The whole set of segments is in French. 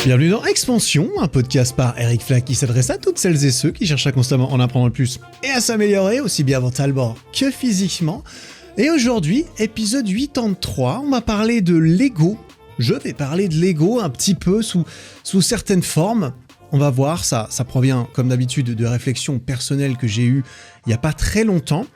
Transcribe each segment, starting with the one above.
Bienvenue dans Expansion, un podcast par Eric Flack qui s'adresse à toutes celles et ceux qui cherchent à constamment en apprendre le plus et à s'améliorer aussi bien mentalement que physiquement. Et aujourd'hui, épisode 83, on va parler de Lego. Je vais parler de Lego un petit peu sous certaines formes. On va voir, ça provient comme d'habitude de réflexions personnelles que j'ai eues il n'y a pas très longtemps.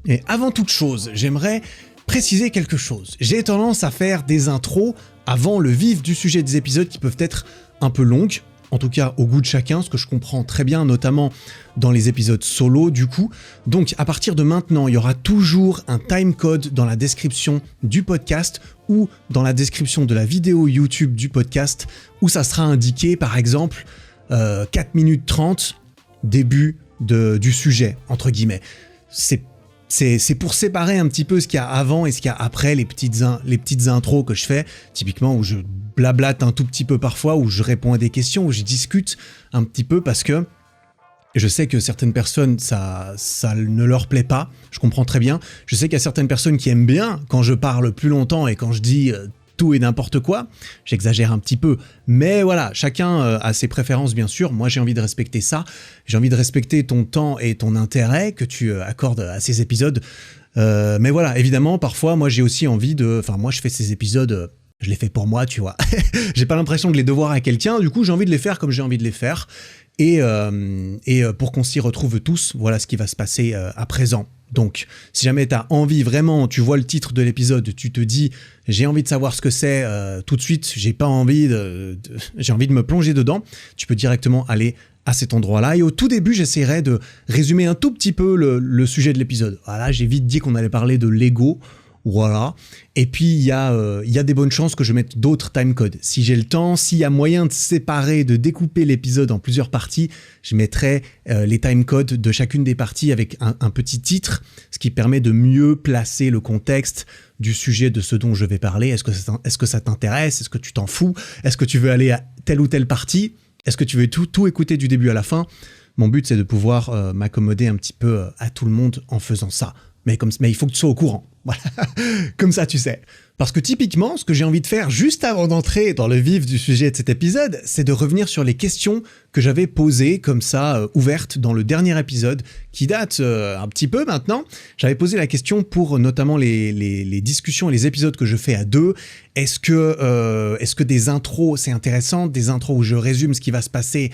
Et avant toute chose, j'aimerais préciser quelque chose. J'ai tendance à faire des intros avant le vif du sujet des épisodes qui peuvent être un peu longues, en tout cas au goût de chacun, ce que je comprends très bien, notamment dans les épisodes solo du coup. Donc à partir de maintenant, il y aura toujours un timecode dans la description du podcast ou dans la description de la vidéo YouTube du podcast où ça sera indiqué par exemple 4 minutes 30, début du sujet, entre guillemets. C'est pour séparer un petit peu ce qu'il y a avant et ce qu'il y a après, les petites intros que je fais, typiquement où je blablate un tout petit peu parfois, où je réponds à des questions, où je discute un petit peu parce que je sais que certaines personnes, ça ne leur plaît pas, je comprends très bien. Je sais qu'il y a certaines personnes qui aiment bien quand je parle plus longtemps et quand je dis tout et n'importe quoi, j'exagère un petit peu, mais voilà, chacun a ses préférences bien sûr. Moi j'ai envie de respecter ça, j'ai envie de respecter ton temps et ton intérêt que tu accordes à ces épisodes, mais voilà, évidemment parfois moi j'ai aussi envie moi je fais ces épisodes, je les fais pour moi, tu vois. J'ai pas l'impression de les devoir à quelqu'un, du coup j'ai envie de les faire comme j'ai envie de les faire, et pour qu'on s'y retrouve tous, voilà ce qui va se passer à présent. Donc, si jamais tu as envie vraiment, tu vois le titre de l'épisode, tu te dis « j'ai envie de savoir ce que c'est tout de suite, j'ai envie de me plonger dedans », tu peux directement aller à cet endroit-là. Et au tout début, j'essaierai de résumer un tout petit peu le sujet de l'épisode. Voilà, j'ai vite dit qu'on allait parler de Lego. Voilà. Et puis, il y a des bonnes chances que je mette d'autres timecodes. Si j'ai le temps, s'il y a moyen de séparer, de découper l'épisode en plusieurs parties, je mettrai les timecodes de chacune des parties avec un petit titre, ce qui permet de mieux placer le contexte du sujet de ce dont je vais parler. Est-ce que ça t'intéresse? Est-ce que tu t'en fous? Est-ce que tu veux aller à telle ou telle partie? Est-ce que tu veux tout écouter du début à la fin? Mon but, c'est de pouvoir m'accommoder un petit peu à tout le monde en faisant ça. Mais il faut que tu sois au courant. Voilà. Comme ça, tu sais. Parce que typiquement, ce que j'ai envie de faire juste avant d'entrer dans le vif du sujet de cet épisode, c'est de revenir sur les questions que j'avais posées comme ça, ouvertes dans le dernier épisode, qui date un petit peu maintenant. J'avais posé la question pour notamment les discussions et les épisodes que je fais à deux. Est-ce que des intros, c'est intéressant, des intros où je résume ce qui va se passer,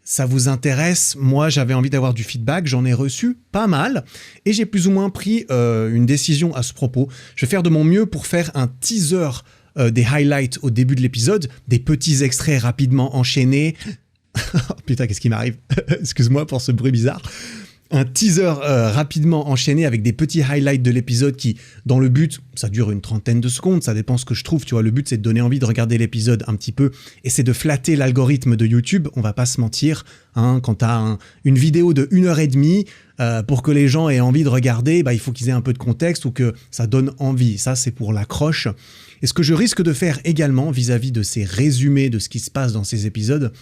ça vous intéresse? Moi, j'avais envie d'avoir du feedback, j'en ai reçu pas mal, et j'ai plus ou moins pris une décision à ce propos. Je vais faire de mon mieux pour faire un teaser des highlights au début de l'épisode, des petits extraits rapidement enchaînés. Putain, qu'est-ce qui m'arrive? Excuse-moi pour ce bruit bizarre. Un teaser rapidement enchaîné avec des petits highlights de l'épisode qui, dans le but, ça dure une trentaine de secondes, ça dépend ce que je trouve, tu vois, le but c'est de donner envie de regarder l'épisode un petit peu, et c'est de flatter l'algorithme de YouTube, on va pas se mentir, hein, quand t'as une vidéo de 1h30, pour que les gens aient envie de regarder, il faut qu'ils aient un peu de contexte ou que ça donne envie, ça c'est pour l'accroche. Et ce que je risque de faire également vis-à-vis de ces résumés de ce qui se passe dans ces épisodes,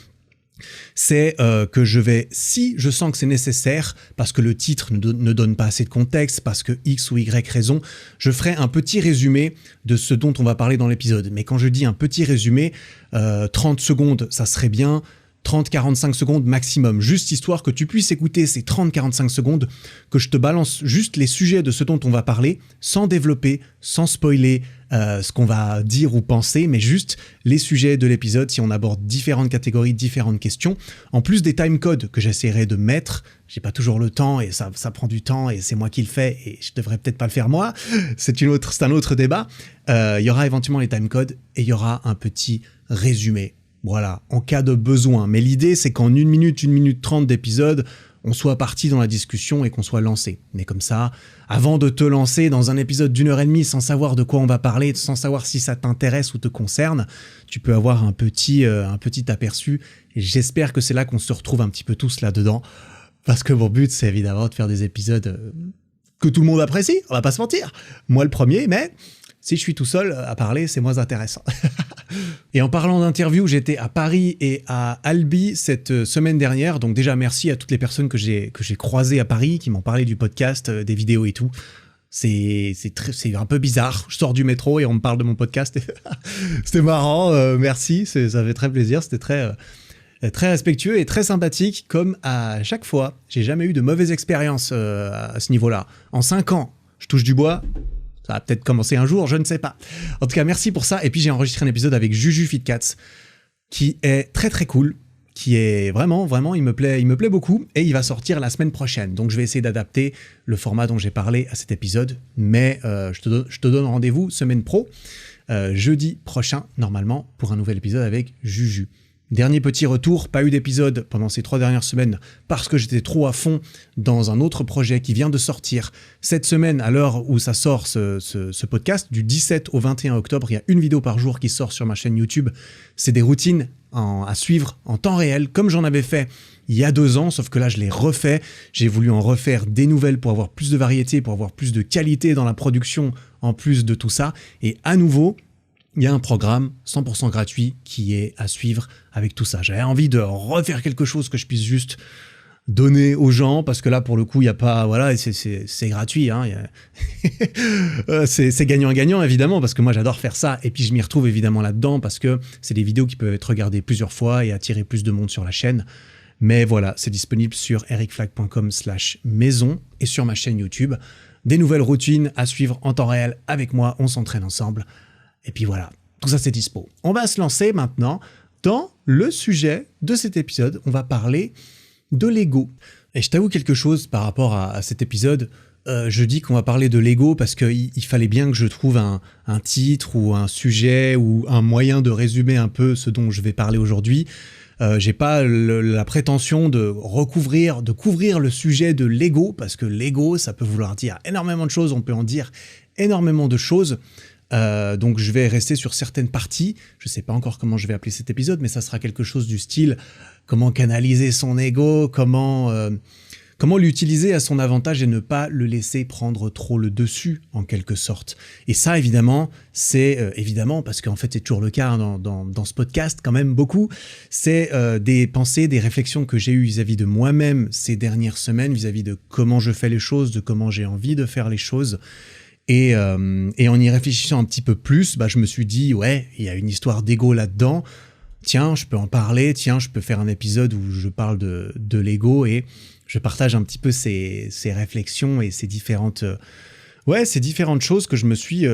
c'est que je vais, si je sens que c'est nécessaire, parce que le titre ne donne pas assez de contexte, parce que X ou Y raison, je ferai un petit résumé de ce dont on va parler dans l'épisode. Mais quand je dis un petit résumé, 30 secondes, ça serait bien, 30-45 secondes maximum, juste histoire que tu puisses écouter ces 30-45 secondes, que je te balance juste les sujets de ce dont on va parler, sans développer, sans spoiler ce qu'on va dire ou penser, mais juste les sujets de l'épisode, si on aborde différentes catégories, différentes questions, en plus des timecodes que j'essaierai de mettre. J'ai pas toujours le temps et ça prend du temps et c'est moi qui le fais et je devrais peut-être pas le faire moi, c'est un autre débat. Il y aura éventuellement les timecodes et il y aura un petit résumé. Voilà, en cas de besoin. Mais l'idée, c'est qu'en 1 minute 30 d'épisode, on soit parti dans la discussion et qu'on soit lancé. Mais comme ça, avant de te lancer dans un épisode d'1h30 sans savoir de quoi on va parler, sans savoir si ça t'intéresse ou te concerne, tu peux avoir un petit aperçu. Et j'espère que c'est là qu'on se retrouve un petit peu tous là-dedans. Parce que mon but, c'est évidemment de faire des épisodes que tout le monde apprécie, on va pas se mentir. Moi le premier, mais si je suis tout seul à parler, c'est moins intéressant. Et en parlant d'interviews, j'étais à Paris et à Albi cette semaine dernière. Donc déjà, merci à toutes les personnes que j'ai croisées à Paris, qui m'ont parlé du podcast, des vidéos et tout. C'est un peu bizarre. Je sors du métro et on me parle de mon podcast. C'était marrant, merci, ça fait très plaisir. C'était très respectueux et très sympathique, comme à chaque fois. J'ai jamais eu de mauvaise expérience à ce niveau-là. En 5 ans, je touche du bois. Ça va peut-être commencer un jour, je ne sais pas. En tout cas, merci pour ça. Et puis, j'ai enregistré un épisode avec Juju Fitcats, qui est très très cool, qui est vraiment, il me plaît beaucoup, et il va sortir la semaine prochaine. Donc, je vais essayer d'adapter le format dont j'ai parlé à cet épisode, mais je te donne rendez-vous semaine pro, jeudi prochain, normalement, pour un nouvel épisode avec Juju. Dernier petit retour, pas eu d'épisode pendant ces 3 dernières semaines parce que j'étais trop à fond dans un autre projet qui vient de sortir. Cette semaine, à l'heure où ça sort ce podcast, du 17 au 21 octobre, il y a une vidéo par jour qui sort sur ma chaîne YouTube. C'est des routines à suivre en temps réel, comme j'en avais fait il y a 2 ans, sauf que là, je l'ai refait. J'ai voulu en refaire des nouvelles pour avoir plus de variété, pour avoir plus de qualité dans la production, en plus de tout ça. Et à nouveau, il y a un programme 100% gratuit qui est à suivre avec tout ça. J'avais envie de refaire quelque chose que je puisse juste donner aux gens, parce que là, pour le coup, il n'y a pas... Voilà, c'est gratuit. Hein, c'est gagnant-gagnant, évidemment, parce que moi, j'adore faire ça. Et puis, je m'y retrouve évidemment là-dedans, parce que c'est des vidéos qui peuvent être regardées plusieurs fois et attirer plus de monde sur la chaîne. Mais voilà, c'est disponible sur ericflag.com/maison et sur ma chaîne YouTube. Des nouvelles routines à suivre en temps réel avec moi. On s'entraîne ensemble. Et puis voilà, tout ça c'est dispo. On va se lancer maintenant dans le sujet de cet épisode. On va parler de l'ego. Et je t'avoue quelque chose par rapport à cet épisode. Je dis qu'on va parler de l'ego parce qu'il fallait bien que je trouve un titre ou un sujet ou un moyen de résumer un peu ce dont je vais parler aujourd'hui. J'ai pas la prétention de couvrir le sujet de l'ego, parce que l'ego, ça peut vouloir dire énormément de choses. On peut en dire énormément de choses. Donc je vais rester sur certaines parties. Je sais pas encore comment je vais appeler cet épisode, mais ça sera quelque chose du style comment canaliser son ego, comment l'utiliser à son avantage et ne pas le laisser prendre trop le dessus, en quelque sorte. Et ça, évidemment, c'est évidemment, parce qu'en fait c'est toujours le cas hein, dans ce podcast quand même beaucoup, c'est des pensées, des réflexions que j'ai eues vis-à-vis de moi-même ces dernières semaines, vis-à-vis de comment je fais les choses, de comment j'ai envie de faire les choses. Et en y réfléchissant un petit peu plus, je me suis dit, ouais, il y a une histoire d'ego là-dedans. Tiens, je peux en parler. Tiens, je peux faire un épisode où je parle de l'ego et je partage un petit peu ces réflexions et ces différentes choses que je me suis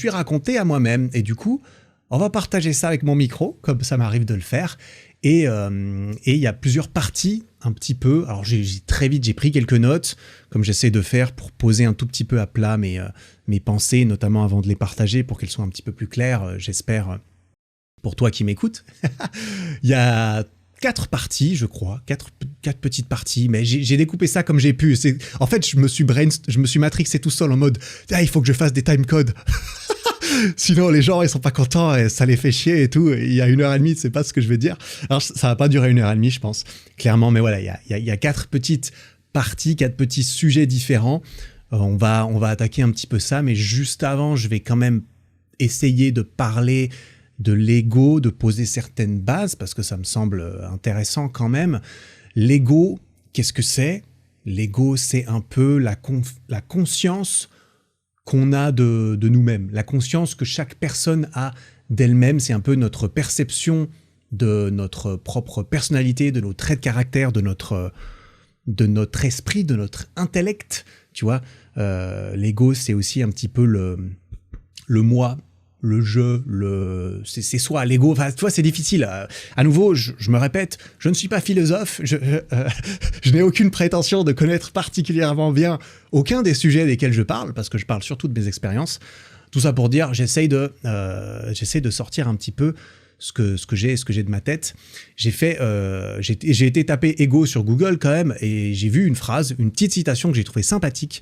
racontées à moi-même. Et du coup, on va partager ça avec mon micro, comme ça m'arrive de le faire. Et il y a plusieurs parties un petit peu. Alors très vite, j'ai pris quelques notes, comme j'essaie de faire pour poser un tout petit peu à plat mes pensées, notamment avant de les partager pour qu'elles soient un petit peu plus claires, j'espère, pour toi qui m'écoutes. Il y a 4 parties, je crois, 4 petites parties, mais j'ai découpé ça comme j'ai pu. En fait, je me suis matrixé tout seul en mode « Ah, il faut que je fasse des timecodes !» Sinon, les gens, ils sont pas contents et ça les fait chier et tout. Il y a 1h30, c'est pas ce que je vais dire. Alors, ça va pas durer 1h30, je pense, clairement. Mais voilà, il y a 4 petites parties, 4 petits sujets différents. On va attaquer un petit peu ça, mais juste avant, je vais quand même essayer de parler de l'ego, de poser certaines bases, parce que ça me semble intéressant quand même. L'ego, qu'est-ce que c'est ? L'ego, c'est un peu la conscience qu'on a de nous-mêmes, la conscience que chaque personne a d'elle-même. C'est un peu notre perception de notre propre personnalité, de nos traits de caractère, de notre esprit, de notre intellect, tu vois. L'ego, c'est aussi un petit peu le moi, le je, c'est soi, l'ego. Enfin, tu vois, c'est difficile. À nouveau, je me répète, je ne suis pas philosophe, je n'ai aucune prétention de connaître particulièrement bien aucun des sujets desquels je parle, parce que je parle surtout de mes expériences. Tout ça pour dire, j'essaie de sortir un petit peu ce que j'ai de ma tête. J'ai été taper ego sur Google quand même, et j'ai vu une phrase, une petite citation que j'ai trouvée sympathique.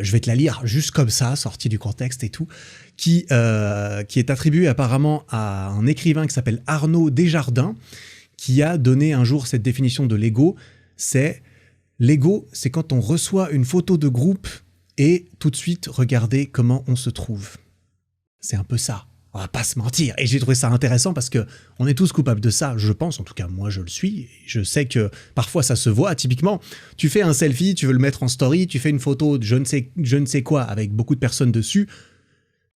Je vais te la lire juste comme ça, sortie du contexte et tout, qui est attribuée apparemment à un écrivain qui s'appelle Arnaud Desjardins, qui a donné un jour cette définition de l'ego. L'ego, c'est quand on reçoit une photo de groupe et tout de suite regarder comment on se trouve. C'est un peu ça. On va pas se mentir. Et j'ai trouvé ça intéressant parce que on est tous coupables de ça, je pense. En tout cas, moi, je le suis. Je sais que parfois, ça se voit. Typiquement, tu fais un selfie, tu veux le mettre en story, tu fais une photo de je ne sais quoi avec beaucoup de personnes dessus.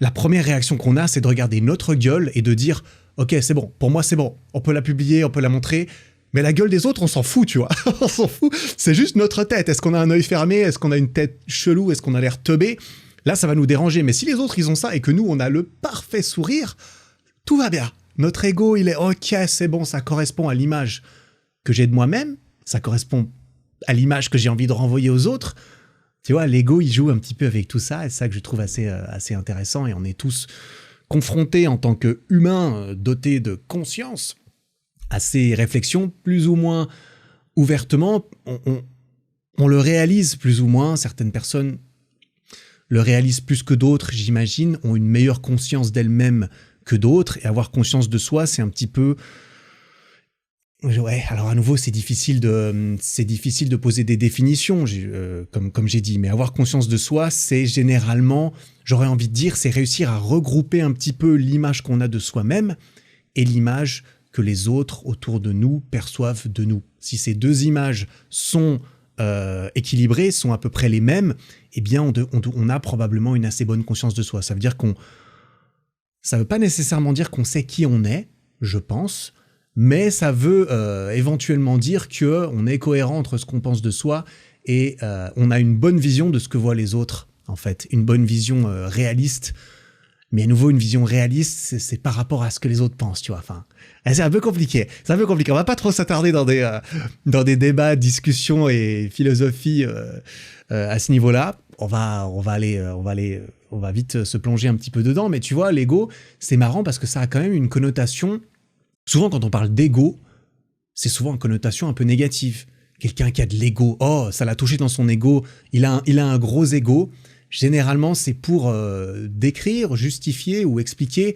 La première réaction qu'on a, c'est de regarder notre gueule et de dire « Ok, c'est bon. Pour moi, c'est bon. On peut la publier, on peut la montrer. » Mais la gueule des autres, on s'en fout, tu vois. On s'en fout. C'est juste notre tête. Est-ce qu'on a un œil fermé? Est-ce qu'on a une tête chelou? Est-ce qu'on a l'air teubé? Là, ça va nous déranger. Mais si les autres, ils ont ça et que nous, on a le parfait sourire, tout va bien. Notre ego, il est OK, c'est bon, ça correspond à l'image que j'ai de moi-même. Ça correspond à l'image que j'ai envie de renvoyer aux autres. Tu vois, l'ego, il joue un petit peu avec tout ça. Et c'est ça que je trouve assez intéressant. Et on est tous confrontés en tant qu'humains dotés de conscience à ces réflexions plus ou moins ouvertement. On le réalise plus ou moins. Certaines personnes le réalisent plus que d'autres, j'imagine, ont une meilleure conscience d'elles-mêmes que d'autres. Et avoir conscience de soi, c'est un petit peu... Ouais, alors à nouveau, c'est difficile de poser des définitions, comme j'ai dit. Mais avoir conscience de soi, c'est généralement, j'aurais envie de dire, c'est réussir à regrouper un petit peu l'image qu'on a de soi-même et l'image que les autres autour de nous perçoivent de nous. Si ces deux images sont équilibrées, sont à peu près les mêmes, eh bien on a probablement une assez bonne conscience de soi. Ça veut dire ça veut pas nécessairement dire qu'on sait qui on est, je pense, mais ça veut éventuellement dire qu'on est cohérent entre ce qu'on pense de soi et on a une bonne vision de ce que voient les autres, en fait. Une bonne vision réaliste. Mais à nouveau, une vision réaliste, c'est par rapport à ce que les autres pensent, tu vois. Enfin, c'est un peu compliqué. C'est un peu compliqué. On va pas trop s'attarder dans des débats, discussions et philosophies à ce niveau-là. On va vite se plonger un petit peu dedans. Mais tu vois, l'ego, c'est marrant parce que ça a quand même une connotation. Souvent, quand on parle d'ego, c'est souvent une connotation un peu négative. Quelqu'un qui a de l'ego, oh, ça l'a touché dans son ego. Il a un gros ego. Généralement, c'est pour décrire, justifier ou expliquer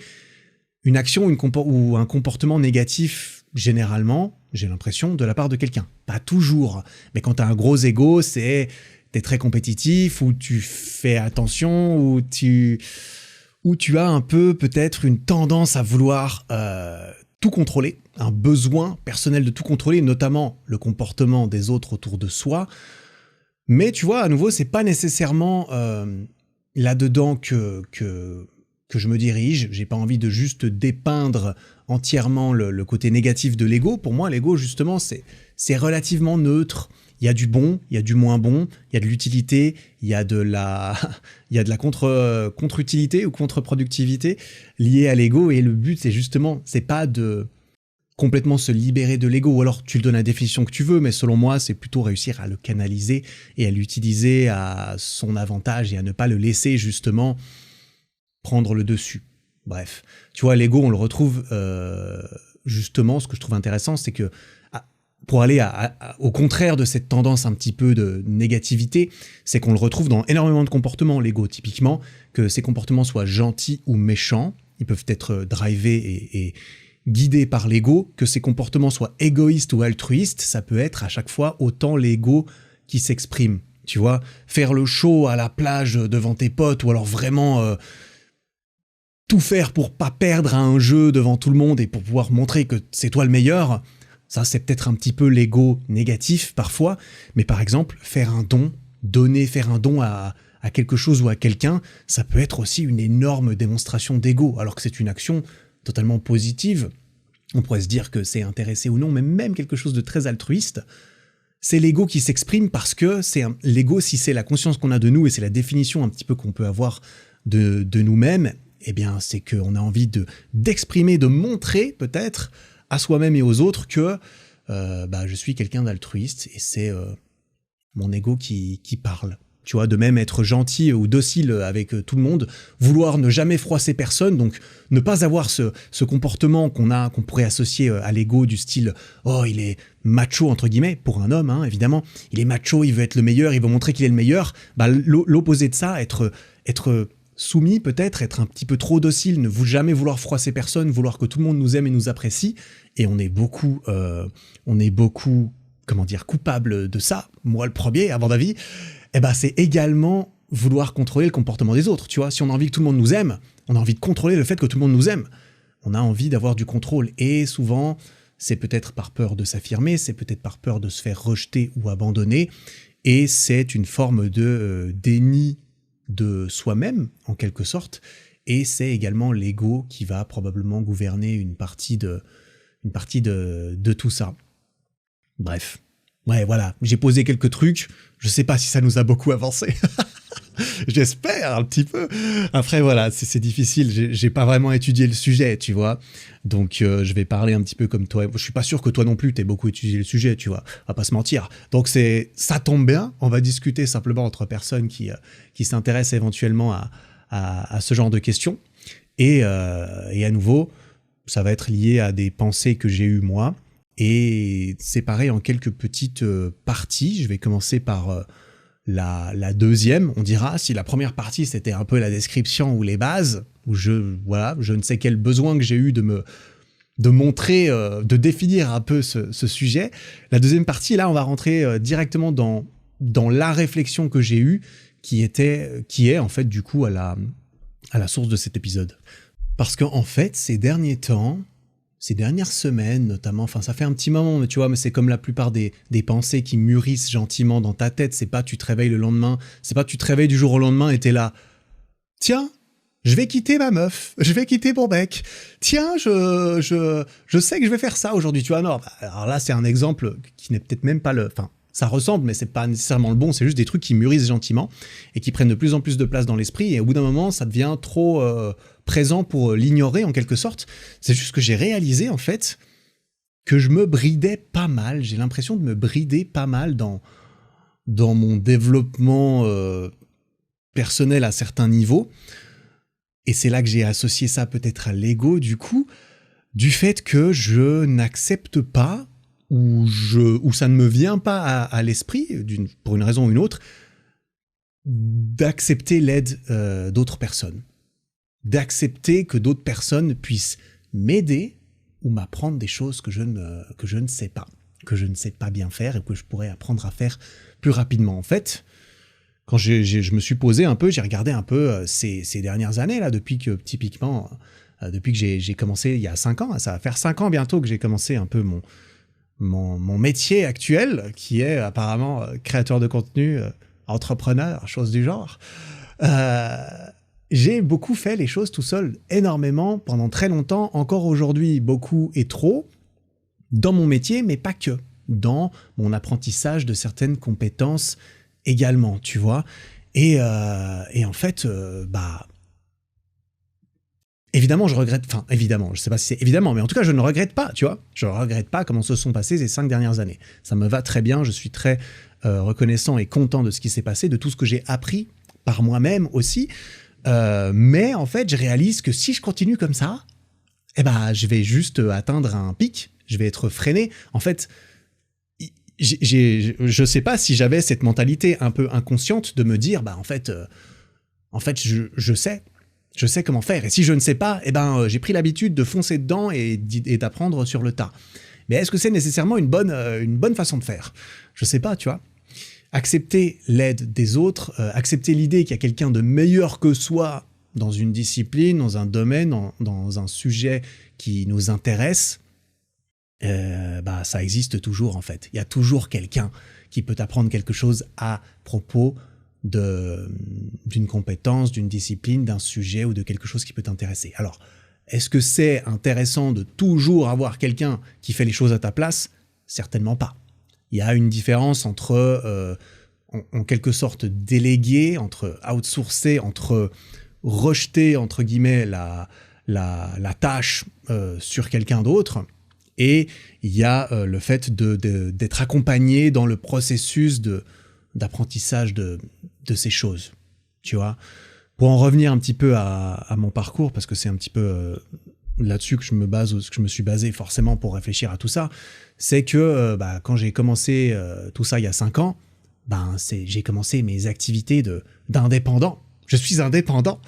une action ou un comportement négatif, généralement, j'ai l'impression, de la part de quelqu'un. Pas toujours, mais quand tu as un gros ego, t'es très compétitif, ou tu fais attention, ou tu as un peu peut-être une tendance à vouloir tout contrôler, un besoin personnel de tout contrôler, notamment le comportement des autres autour de soi. Mais tu vois, à nouveau, c'est pas nécessairement là-dedans que je me dirige. J'ai pas envie de juste dépeindre entièrement le côté négatif de l'ego. Pour moi, l'ego, justement, c'est relativement neutre. Il y a du bon, il y a du moins bon, il y a de l'utilité, il y a de la contre-utilité ou contre-productivité liée à l'ego. Et le but, c'est pas de complètement se libérer de l'ego, ou alors tu le donnes la définition que tu veux, mais selon moi, c'est plutôt réussir à le canaliser et à l'utiliser à son avantage et à ne pas le laisser justement prendre le dessus. Bref, tu vois, l'ego, on le retrouve justement, ce que je trouve intéressant, c'est que pour aller au contraire de cette tendance un petit peu de négativité, c'est qu'on le retrouve dans énormément de comportements, l'ego, typiquement, que ces comportements soient gentils ou méchants, ils peuvent être drivés et guidés par l'ego, que ces comportements soient égoïstes ou altruistes, ça peut être à chaque fois autant l'ego qui s'exprime. Tu vois, faire le show à la plage devant tes potes, ou alors vraiment tout faire pour pas perdre à un jeu devant tout le monde et pour pouvoir montrer que c'est toi le meilleur, ça c'est peut-être un petit peu l'ego négatif parfois, mais par exemple, faire un don à quelque chose ou à quelqu'un, ça peut être aussi une énorme démonstration d'ego, alors que c'est une action totalement positive. On pourrait se dire que c'est intéressé ou non, mais même quelque chose de très altruiste, c'est l'ego qui s'exprime parce que l'ego, si c'est la conscience qu'on a de nous et c'est la définition un petit peu qu'on peut avoir de nous-mêmes, eh bien c'est qu'on a envie d'exprimer, de montrer peut-être à soi-même et aux autres que je suis quelqu'un d'altruiste et c'est mon ego qui parle. Tu vois, de même être gentil ou docile avec tout le monde, vouloir ne jamais froisser personne, donc ne pas avoir ce comportement qu'on pourrait associer à l'ego du style « Oh, il est macho » entre guillemets, pour un homme, hein, évidemment. Il est macho, il veut être le meilleur, il veut montrer qu'il est le meilleur. L'opposé de ça, être soumis peut-être, être un petit peu trop docile, ne jamais vouloir froisser personne, vouloir que tout le monde nous aime et nous apprécie. Et on est beaucoup coupable de ça, moi le premier, à mon avis. Eh ben, c'est également vouloir contrôler le comportement des autres, tu vois. Si on a envie que tout le monde nous aime, on a envie de contrôler le fait que tout le monde nous aime. On a envie d'avoir du contrôle. Et souvent, c'est peut-être par peur de s'affirmer, c'est peut-être par peur de se faire rejeter ou abandonner. Et c'est une forme de déni de soi-même, en quelque sorte. Et c'est également l'ego qui va probablement gouverner une partie de tout ça. Bref. Ouais, voilà. J'ai posé quelques trucs. Je sais pas si ça nous a beaucoup avancé. J'espère un petit peu. Après, voilà, c'est difficile. J'ai pas vraiment étudié le sujet, tu vois. Donc, je vais parler un petit peu comme toi. Je suis pas sûr que toi non plus, t'aies beaucoup étudié le sujet, tu vois. On va pas se mentir. Donc, ça tombe bien. On va discuter simplement entre personnes qui s'intéressent éventuellement à ce genre de questions. Et à nouveau, ça va être lié à des pensées que j'ai eues moi. Et séparé en quelques petites parties. Je vais commencer par la deuxième. On dira, si la première partie c'était un peu la description ou les bases, où je ne sais quel besoin que j'ai eu de montrer, de définir un peu ce sujet. La deuxième partie, là, on va rentrer directement dans la réflexion que j'ai eue, qui est en fait du coup à la source de cet épisode. Parce qu'en fait, ces derniers temps, ces dernières semaines notamment, enfin ça fait un petit moment, mais tu vois, mais c'est comme la plupart des pensées qui mûrissent gentiment dans ta tête. C'est pas tu te réveilles le lendemain, c'est pas tu te réveilles du jour au lendemain et t'es là, tiens, je vais quitter ma meuf, je vais quitter mon mec, tiens, je sais que je vais faire ça aujourd'hui, tu vois. Non, alors là c'est un exemple qui n'est peut-être même pas enfin ça ressemble, mais c'est pas nécessairement le bon, c'est juste des trucs qui mûrissent gentiment et qui prennent de plus en plus de place dans l'esprit, et au bout d'un moment ça devient trop présent pour l'ignorer en quelque sorte. C'est juste que j'ai réalisé en fait que je me bridais pas mal, j'ai l'impression de me brider pas mal dans mon développement personnel à certains niveaux, et c'est là que j'ai associé ça peut-être à l'ego du coup, du fait que je n'accepte pas ou ça ne me vient pas à l'esprit, pour une raison ou une autre, d'accepter l'aide d'autres personnes. D'accepter que d'autres personnes puissent m'aider ou m'apprendre des choses que je ne sais pas, que je ne sais pas bien faire et que je pourrais apprendre à faire plus rapidement. En fait, quand je me suis posé un peu, j'ai regardé un peu ces dernières années, là, depuis que j'ai commencé il y a 5 ans, ça va faire 5 ans bientôt que j'ai commencé un peu mon métier actuel, qui est apparemment créateur de contenu, entrepreneur, chose du genre. J'ai beaucoup fait les choses tout seul, énormément, pendant très longtemps, encore aujourd'hui, beaucoup et trop, dans mon métier, mais pas que, dans mon apprentissage de certaines compétences également, tu vois. Et en fait, évidemment, je regrette, enfin, évidemment, je sais pas si c'est évidemment, mais en tout cas, je ne regrette pas, tu vois. Je ne regrette pas comment se sont passées ces 5 dernières années. Ça me va très bien, je suis très reconnaissant et content de ce qui s'est passé, de tout ce que j'ai appris par moi-même aussi. Mais en fait, je réalise que si je continue comme ça, je vais juste atteindre un pic, je vais être freiné. En fait, je sais pas si j'avais cette mentalité un peu inconsciente de me dire, en fait, je sais comment faire. Et si je ne sais pas, j'ai pris l'habitude de foncer dedans et d'apprendre sur le tas. Mais est-ce que c'est nécessairement une bonne façon de faire ? Je sais pas, tu vois. Accepter l'aide des autres, accepter l'idée qu'il y a quelqu'un de meilleur que soi dans une discipline, dans un domaine, dans un sujet qui nous intéresse, ça existe toujours en fait. Il y a toujours quelqu'un qui peut t'apprendre quelque chose à propos d'une compétence, d'une discipline, d'un sujet ou de quelque chose qui peut t'intéresser. Alors, est-ce que c'est intéressant de toujours avoir quelqu'un qui fait les choses à ta place ? Certainement pas. Il y a une différence entre, en quelque sorte, déléguer, entre outsourcer, entre rejeter, entre guillemets, la tâche sur quelqu'un d'autre. Et il y a le fait d'être accompagné dans le processus d'apprentissage de ces choses, tu vois. Pour en revenir un petit peu à mon parcours, parce que c'est un petit peu là-dessus que je me suis basé forcément pour réfléchir à tout ça, c'est que quand j'ai commencé tout ça il y a 5 ans, j'ai commencé mes activités d'indépendant. Je suis indépendant.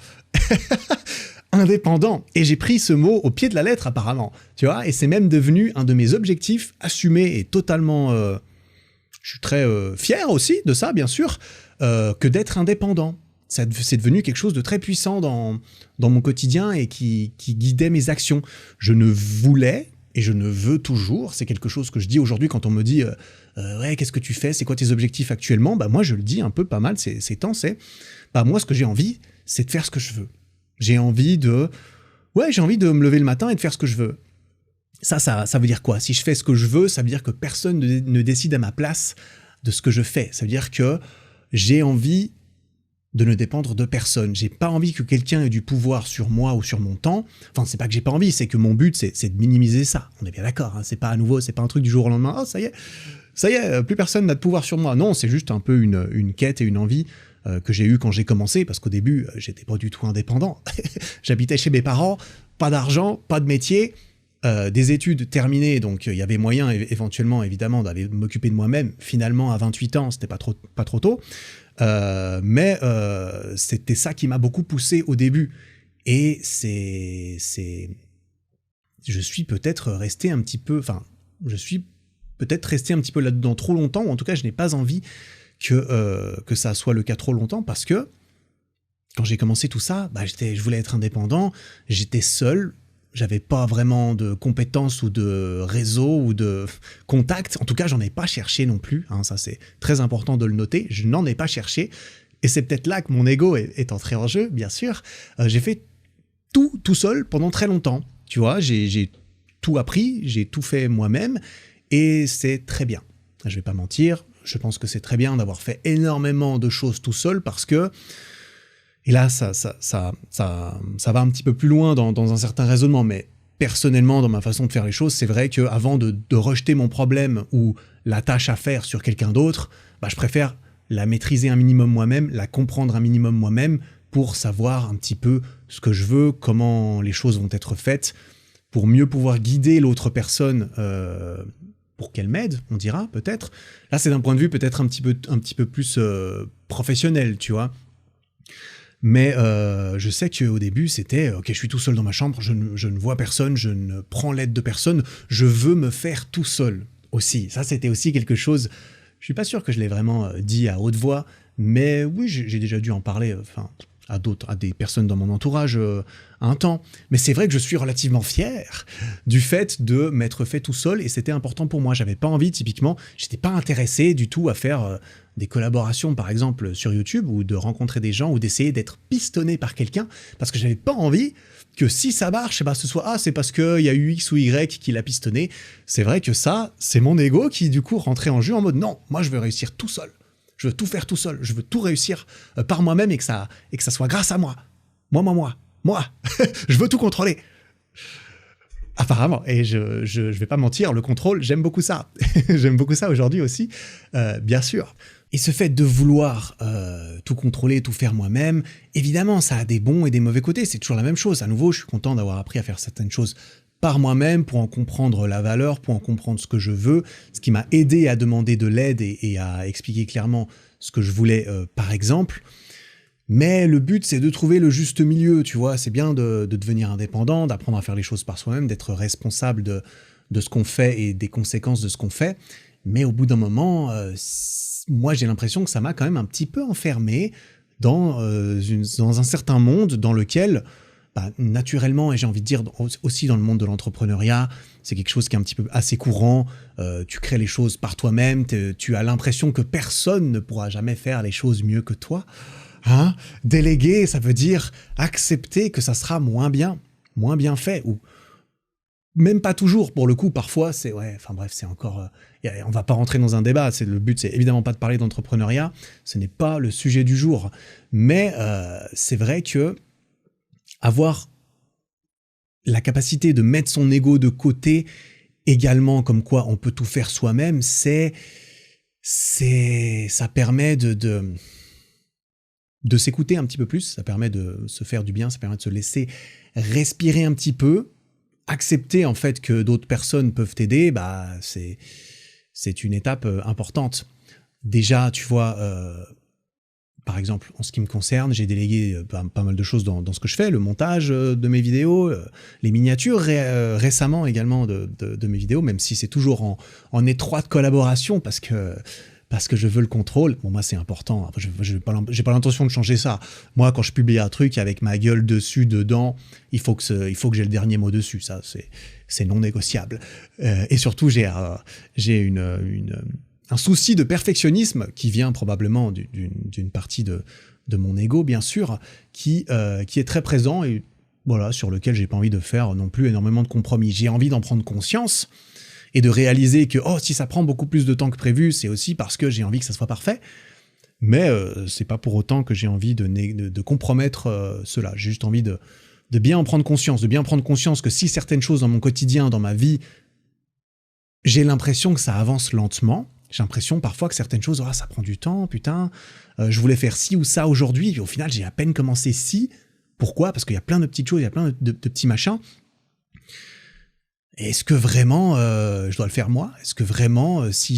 Indépendant. Et j'ai pris ce mot au pied de la lettre apparemment, tu vois, et c'est même devenu un de mes objectifs assumés et totalement... je suis très fier aussi de ça, bien sûr, que d'être indépendant. C'est devenu quelque chose de très puissant dans mon quotidien et qui guidait mes actions. Je ne voulais et je ne veux toujours, c'est quelque chose que je dis aujourd'hui quand on me dit ouais, qu'est-ce que tu fais, c'est quoi tes objectifs actuellement, bah moi je le dis un peu pas mal ces temps, c'est bah moi ce que j'ai envie, c'est de faire ce que je veux. J'ai envie de me lever le matin et de faire ce que je veux. Ça veut dire quoi? Si je fais ce que je veux, ça veut dire que personne ne décide à ma place de ce que je fais. Ça veut dire que j'ai envie de ne dépendre de personne. J'ai pas envie que quelqu'un ait du pouvoir sur moi ou sur mon temps. Enfin, c'est pas que j'ai pas envie, c'est que mon but, c'est de minimiser ça. On est bien d'accord, hein, c'est pas à nouveau, c'est pas un truc du jour au lendemain. Oh, ça y est, plus personne n'a de pouvoir sur moi. Non, c'est juste un peu une quête et une envie que j'ai eue quand j'ai commencé, parce qu'au début, j'étais pas du tout indépendant. J'habitais chez mes parents, pas d'argent, pas de métier, des études terminées, donc il y avait moyen éventuellement, évidemment, d'aller m'occuper de moi-même. Finalement, à 28 ans, c'était pas trop tôt. Mais c'était ça qui m'a beaucoup poussé au début. Et je suis peut-être resté un petit peu là-dedans trop longtemps, ou en tout cas, je n'ai pas envie que ça soit le cas trop longtemps, parce que quand j'ai commencé tout ça, je voulais être indépendant, j'étais seul, j'avais pas vraiment de compétences ou de réseau ou de contacts. En tout cas, j'en ai pas cherché non plus. Hein, ça, c'est très important de le noter. Je n'en ai pas cherché. Et c'est peut-être là que mon ego est entré en jeu, bien sûr. J'ai fait tout seul pendant très longtemps. Tu vois, j'ai tout appris, j'ai tout fait moi-même. Et c'est très bien. Je vais pas mentir. Je pense que c'est très bien d'avoir fait énormément de choses tout seul, parce que et là, ça va un petit peu plus loin dans un certain raisonnement, mais personnellement, dans ma façon de faire les choses, c'est vrai qu'avant de rejeter mon problème ou la tâche à faire sur quelqu'un d'autre, je préfère la maîtriser un minimum moi-même, la comprendre un minimum moi-même, pour savoir un petit peu ce que je veux, comment les choses vont être faites, pour mieux pouvoir guider l'autre personne pour qu'elle m'aide, on dira, peut-être. Là, c'est d'un point de vue peut-être un petit peu plus professionnel, tu vois. Mais je sais qu'au début, c'était « Ok, je suis tout seul dans ma chambre, je ne vois personne, je ne prends l'aide de personne, je veux me faire tout seul. » Aussi, ça c'était aussi quelque chose, je suis pas sûr que je l'ai vraiment dit à haute voix, mais oui, j'ai déjà dû en parler à des personnes dans mon entourage un temps. Mais c'est vrai que je suis relativement fier du fait de m'être fait tout seul, et c'était important pour moi. J'avais pas envie, typiquement, j'étais pas intéressé du tout à faire des collaborations, par exemple, sur YouTube, ou de rencontrer des gens, ou d'essayer d'être pistonné par quelqu'un, parce que j'avais pas envie que si ça marche, ce soit c'est parce qu'il y a eu X ou Y qui l'a pistonné. C'est vrai que ça, c'est mon ego qui, du coup, rentrait en jeu en mode « Non, moi, je veux réussir tout seul. Je veux tout faire tout seul. Je veux tout réussir par moi-même, et que ça soit grâce à moi. Moi. Je veux tout contrôler. » Apparemment, et je vais pas mentir, le contrôle, j'aime beaucoup ça. J'aime beaucoup ça aujourd'hui aussi, bien sûr. Et ce fait de vouloir tout contrôler, tout faire moi-même, évidemment, ça a des bons et des mauvais côtés. C'est toujours la même chose. À nouveau, je suis content d'avoir appris à faire certaines choses par moi-même, pour en comprendre la valeur, pour en comprendre ce que je veux, ce qui m'a aidé à demander de l'aide et à expliquer clairement ce que je voulais, par exemple. Mais le but, c'est de trouver le juste milieu, tu vois. C'est bien de devenir indépendant, d'apprendre à faire les choses par soi-même, d'être responsable de ce qu'on fait et des conséquences de ce qu'on fait. Mais au bout d'un moment, moi, j'ai l'impression que ça m'a quand même un petit peu enfermé dans un certain monde dans lequel, naturellement, et j'ai envie de dire aussi dans le monde de l'entrepreneuriat, c'est quelque chose qui est un petit peu assez courant. Tu crées les choses par toi-même, tu as l'impression que personne ne pourra jamais faire les choses mieux que toi. Hein? Déléguer, ça veut dire accepter que ça sera moins bien fait, ou même pas toujours, pour le coup, parfois, c'est c'est encore... on va pas rentrer dans un débat, le but, c'est évidemment pas de parler d'entrepreneuriat, ce n'est pas le sujet du jour, mais c'est vrai que avoir la capacité de mettre son ego de côté, également, comme quoi on peut tout faire soi-même, ça permet de s'écouter un petit peu plus, ça permet de se faire du bien, ça permet de se laisser respirer un petit peu, accepter en fait que d'autres personnes peuvent t'aider, c'est une étape importante. Déjà, tu vois, par exemple, en ce qui me concerne, j'ai délégué pas mal de choses dans ce que je fais, le montage de mes vidéos, les miniatures récemment également de mes vidéos, même si c'est toujours en étroite collaboration, parce que parce que je veux le contrôle. Bon, moi, c'est important. J'ai pas l'intention de changer ça. Moi, quand je publie un truc avec ma gueule dessus, dedans, il faut que j'ai le dernier mot dessus. Ça, c'est non négociable. Et surtout, j'ai un souci de perfectionnisme qui vient probablement d'une partie de mon ego, bien sûr, qui est très présent et voilà, sur lequel j'ai pas envie de faire non plus énormément de compromis. J'ai envie d'en prendre conscience et de réaliser que si ça prend beaucoup plus de temps que prévu, c'est aussi parce que j'ai envie que ça soit parfait. Mais c'est pas pour autant que j'ai envie de compromettre cela. J'ai juste envie de bien en prendre conscience, que si certaines choses dans mon quotidien, dans ma vie, j'ai l'impression que ça avance lentement. J'ai l'impression parfois que certaines choses, ça prend du temps, putain, je voulais faire ci ou ça aujourd'hui, et au final j'ai à peine commencé ci. Pourquoi ? Parce qu'il y a plein de petites choses, il y a plein de petits machins. Est-ce que vraiment je dois le faire moi ? Est-ce que vraiment, si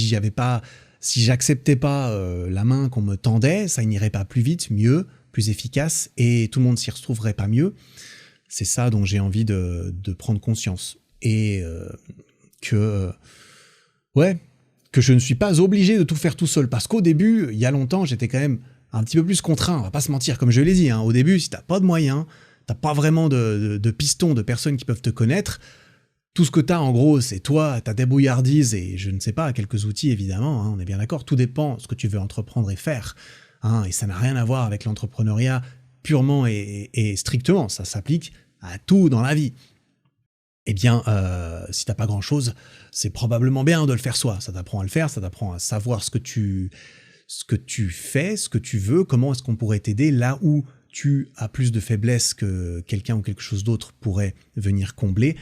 j'acceptais pas la main qu'on me tendait, ça n'irait pas plus vite, mieux, plus efficace, et tout le monde s'y retrouverait pas mieux ? C'est ça dont j'ai envie de prendre conscience. Et que je ne suis pas obligé de tout faire tout seul. Parce qu'au début, il y a longtemps, j'étais quand même un petit peu plus contraint, on va pas se mentir, comme je l'ai dit. Au début, si t'as pas de moyens, t'as pas vraiment de pistons, de personnes qui peuvent te connaître, tout ce que t'as, en gros, c'est toi, ta débrouillardise et je ne sais pas, quelques outils, évidemment, on est bien d'accord. Tout dépend de ce que tu veux entreprendre et faire. Et ça n'a rien à voir avec l'entrepreneuriat purement et strictement. Ça s'applique à tout dans la vie. Eh bien, si t'as pas grand-chose, c'est probablement bien de le faire soi. Ça t'apprend à le faire, ça t'apprend à savoir ce que tu fais, ce que tu veux, comment est-ce qu'on pourrait t'aider là où tu as plus de faiblesse que quelqu'un ou quelque chose d'autre pourrait venir combler.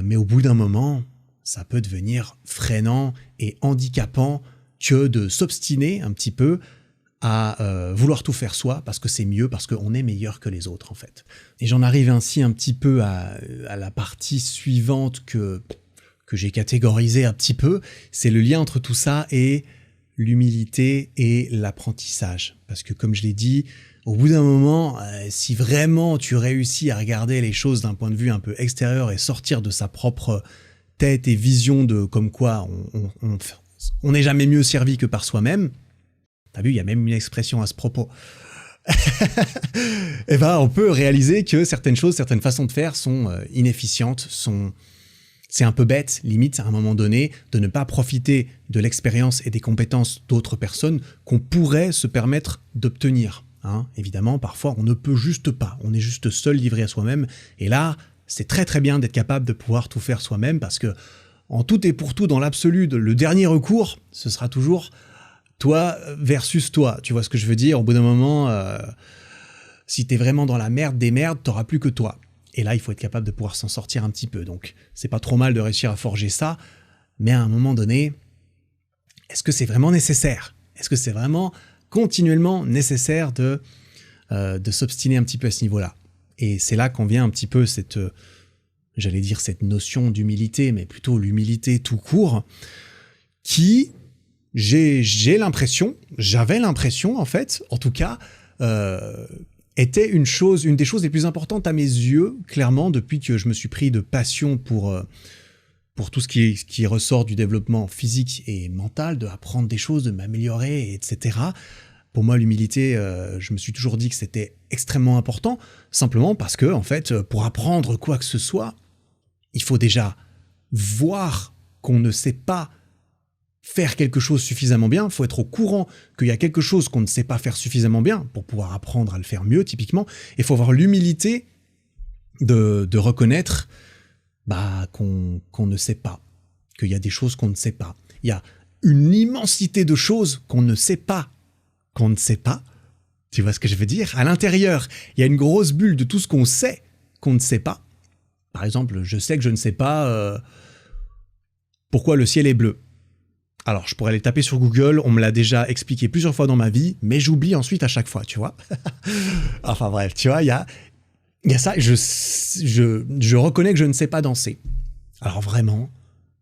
Mais au bout d'un moment, ça peut devenir freinant et handicapant que de s'obstiner un petit peu à vouloir tout faire soi, parce que c'est mieux, parce qu'on est meilleur que les autres, en fait. Et j'en arrive ainsi un petit peu à la partie suivante que j'ai catégorisée un petit peu, c'est le lien entre tout ça et l'humilité et l'apprentissage. Parce que, comme je l'ai dit, au bout d'un moment, si vraiment tu réussis à regarder les choses d'un point de vue un peu extérieur et sortir de sa propre tête et vision de comme quoi on n'est jamais mieux servi que par soi-même, t'as vu, il y a même une expression à ce propos. Et on peut réaliser que certaines choses, certaines façons de faire sont inefficientes, c'est un peu bête, limite, à un moment donné, de ne pas profiter de l'expérience et des compétences d'autres personnes qu'on pourrait se permettre d'obtenir. Évidemment, parfois, on ne peut juste pas. On est juste seul, livré à soi-même. Et là, c'est très très bien d'être capable de pouvoir tout faire soi-même parce que, en tout et pour tout, dans l'absolu, le dernier recours, ce sera toujours toi versus toi. Tu vois ce que je veux dire ? Au bout d'un moment, si t'es vraiment dans la merde des merdes, t'auras plus que toi. Et là, il faut être capable de pouvoir s'en sortir un petit peu. Donc, c'est pas trop mal de réussir à forger ça. Mais à un moment donné, est-ce que c'est vraiment nécessaire ? Est-ce que c'est vraiment continuellement nécessaire de s'obstiner un petit peu à ce niveau-là ? Et c'est là qu'on vient un petit peu cette notion d'humilité, mais plutôt l'humilité tout court, qui, j'avais l'impression, en fait, en tout cas, était une des choses les plus importantes à mes yeux, clairement, depuis que je me suis pris de passion pour tout ce qui ressort du développement physique et mental, de apprendre des choses, de m'améliorer, etc. Pour moi, l'humilité, je me suis toujours dit que c'était extrêmement important, simplement parce que, en fait, pour apprendre quoi que ce soit, il faut déjà voir qu'on ne sait pas faire quelque chose suffisamment bien, il faut être au courant qu'il y a quelque chose qu'on ne sait pas faire suffisamment bien pour pouvoir apprendre à le faire mieux, typiquement. Il faut avoir l'humilité de reconnaître qu'on ne sait pas, qu'il y a des choses qu'on ne sait pas. Il y a une immensité de choses qu'on ne sait pas. Tu vois ce que je veux dire ? À l'intérieur, il y a une grosse bulle de tout ce qu'on sait qu'on ne sait pas. Par exemple, je sais que je ne sais pas pourquoi le ciel est bleu. Alors, je pourrais aller taper sur Google, on me l'a déjà expliqué plusieurs fois dans ma vie, mais j'oublie ensuite à chaque fois, tu vois. Enfin bref, tu vois, il y a ça, je reconnais que je ne sais pas danser. Alors vraiment,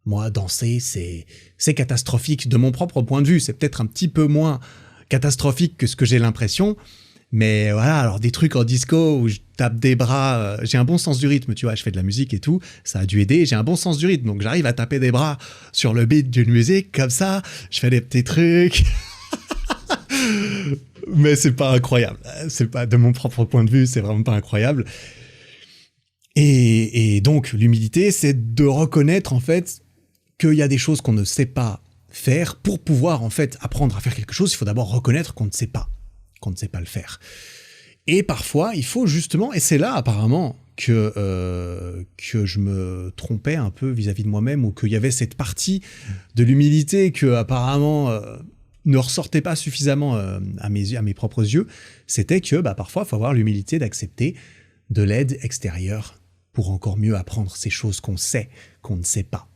moi, danser, c'est catastrophique de mon propre point de vue. C'est peut-être un petit peu moins catastrophique que ce que j'ai l'impression, Mais voilà, alors des trucs en disco où je tape des bras, j'ai un bon sens du rythme, tu vois, je fais de la musique et tout, ça a dû aider, j'ai un bon sens du rythme, donc j'arrive à taper des bras sur le beat d'une musique, comme ça, je fais des petits trucs. Mais c'est pas incroyable, c'est pas de mon propre point de vue, c'est vraiment pas incroyable. Et donc, l'humilité, c'est de reconnaître, en fait, qu'il y a des choses qu'on ne sait pas faire. Pour pouvoir, en fait, apprendre à faire quelque chose, il faut d'abord reconnaître qu'on ne sait pas le faire. Et parfois, il faut justement, et c'est là, apparemment, que je me trompais un peu vis-à-vis de moi-même, ou qu'il y avait cette partie de l'humilité que, apparemment, ne ressortait pas suffisamment à mes propres yeux, c'était que, parfois, il faut avoir l'humilité d'accepter de l'aide extérieure pour encore mieux apprendre ces choses qu'on sait, qu'on ne sait pas.